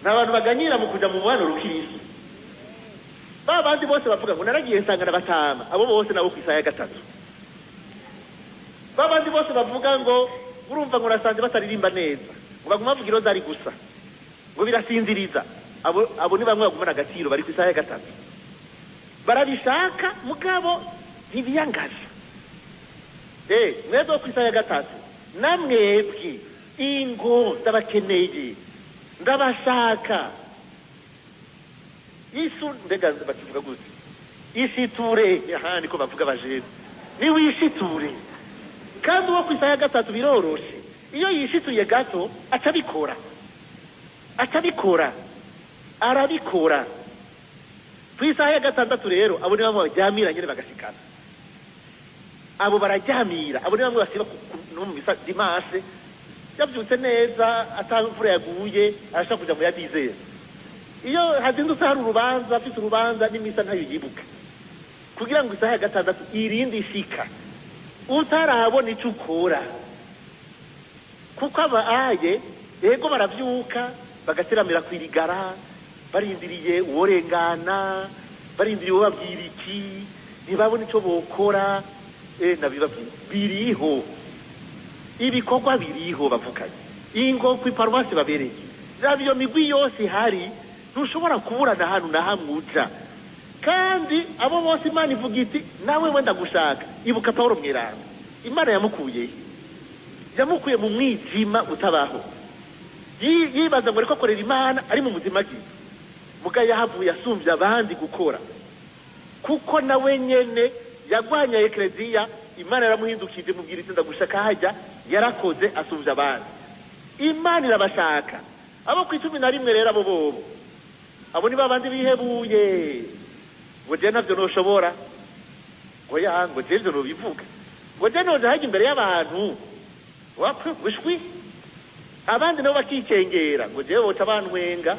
A: nta bantu baganyira mu kuja mu mubano rukirisi. Babandi bose bavuga ngo naragiye nsangana batama, abo bose nabo ku isaha ya gatatu. Babandi bose bavuga ngo urumva ngo nasanze bataririmba neza, ngo baguma bavuga irozari gusa, ngo birasinziriza, abo ni bamwe bagumana agaciro, bari ku isaha ya gatatu. Barabishaka mugabo ntibiyangaza. Mwebwe ku isaha ya gatatu namwebwe ingo ndabakeneye, ndabashaka. Isu mbega bakivuga gute? Isiture, aha niko bavuga bajene, ni wishiture. Kandi uwo ku isaha ya gatatu biroroshe, iyo yishituye gato acabikora, arabikora. Ku isaha ya gatandatu rero abo ni bamwe bajyamira nyine bagashikana, abo barajyamira, abo ni bamwe basiba no mu misa dimanche, yavyutse neza atamvura yaguye arashaka kuja mu ya 10. Iyo hazindutse hari urubanza, afite urubanza n'imisa ntayo yibuka, kugira ngo isaha ya gatandatu irindi ishika utarahabona ico ukora. Kuko abaye yego baravyuka bagateramira kwirigara, barindiriye uworengana, barindiriye ubabwira iki, ntibabona ico bokora. Nabibabwira biriho, ibikorwa biriho bavukanye, ingo ku iparuwasi babereye, iyo migwi yose hari, ntushobora kuburana ahantu na hamwe uja. Kandi abo bose Imana ivuga iti nawe wenda gushaka. Ibuka Pawulo Mweranda, Imana yamukuye mu mwijima utabaho, yibaza ngo ariko akorera Imana ari mu muzima bwiza, muga yahavuye asumbya abandi gukora, kuko nawe nyene yagwanya ekleziya. Imana yaramuhindukije mubwira iti ndagushaka, hajya yarakoze asumbya abandi. Imana irabashaka abo ku 11 rero, abo bobo abo ni babandi bihebuye, ngo je navyo noshobora, ngo ya ngo je no bivuga, ngo je no haje imbere y'abantu wapfe gushwi, abandi nabo bakikengera, ngo je boca bantwenga,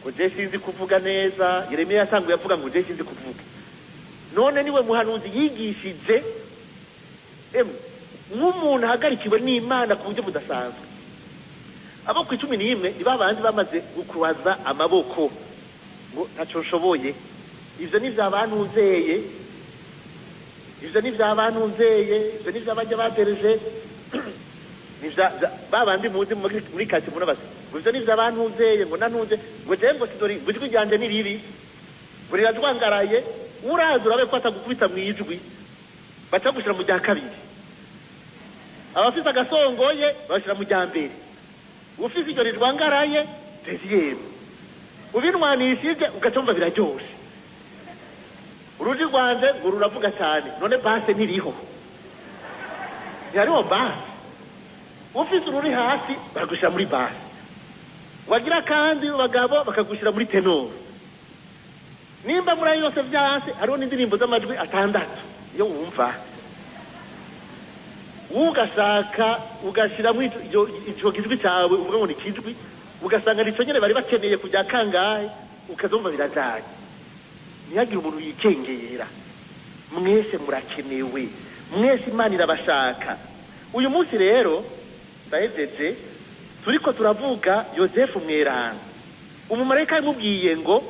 A: ngo je sinzi kuvuga neza. Yeremiya yasanguye avuga ngo je sinzi kuvuga. None niwe muhanuzi yigishije nk'umuntu ahagarikiwe n'Imana ku buryo budasanzwe. Abo ku 11 ni babandi bamaze gukuraza amaboko ngo ntaco nshoboye. Ivyo ni vy'abantuzeye, ivyo ni vy'abajya batereje, babandi muzi muri kati muna basi, ivyo ni vy'abantuzeye, ngo nantuze, ngo je ngo sidori, ngo ijwi ryanje ni ribi, ngo riradwangaraye, uraza urabe ko atagukubita mu ijwi, baca gushira mu rya kabiri. Abafite agasongoye bashira mu rya mbere, ufite iryo ridwangaraye deuxième, ubinwanishije ugacumva biraryoshe. Uruji rwanje ngo ruravuga cyane, none base ntiriho, ntihariho base. Ufite ururi hasi baragushira muri base, wagira kandi bagabo bakagushira muri tenor. Nimba muri yose vyase hariho n'indirimbo z'amajwi 6 iyo wumva, ugashaka ugashira muri ico kijwi cyawe uvuga ngo ni kijwi, ugasanga nico nyene bari bakeneye kujya kangahe, ukazumva birajanye. Ntihagire umuntu yikengera, mwese murakenewe, mwese Imana irabashaka. Uyu munsi rero ndahejeje turiko turavuga Yosefu Mweranda. Umumarayika yamubwiye ngo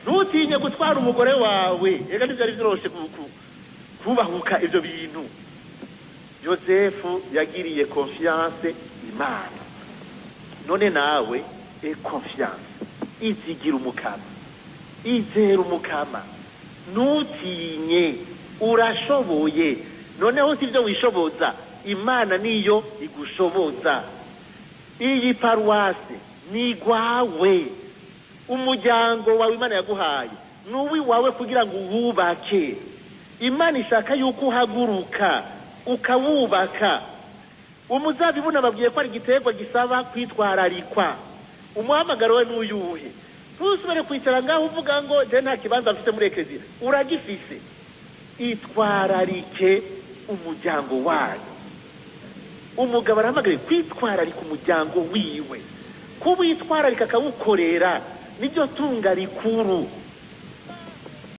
A: ntutinye gutwara umugore wawe. Ega ntibyari byoroshe kubahuka ibyo bintu. Yosefu yagiriye confiance Imana. None nawe confiance, izigira umukama, izera umukama, ntutinye, urashoboye. Noneho si ibyo wishoboza, Imana niyo igushoboza. Iyi paruwase ni gwawe, umuryango wawe Imana yaguhaye nuwi wawe kugira ngo uwubake. Imana ishaka yuko uhaguruka ukawubaka. Umuzabibu nababwiye ko ari igiterwa gisaba kwitwararikwa. Umuhamagaro we n'uyuhe? Ntusubire kwicara ngaho uvuga ngo je nta kibanza mfite muri eklezia. Uragifise. Itwararike umuryango wawe. Umugabo arahamagariye kwitwararika umuryango wiwe. Kuba yitwararika akawukorera nibyo tunga rikuru.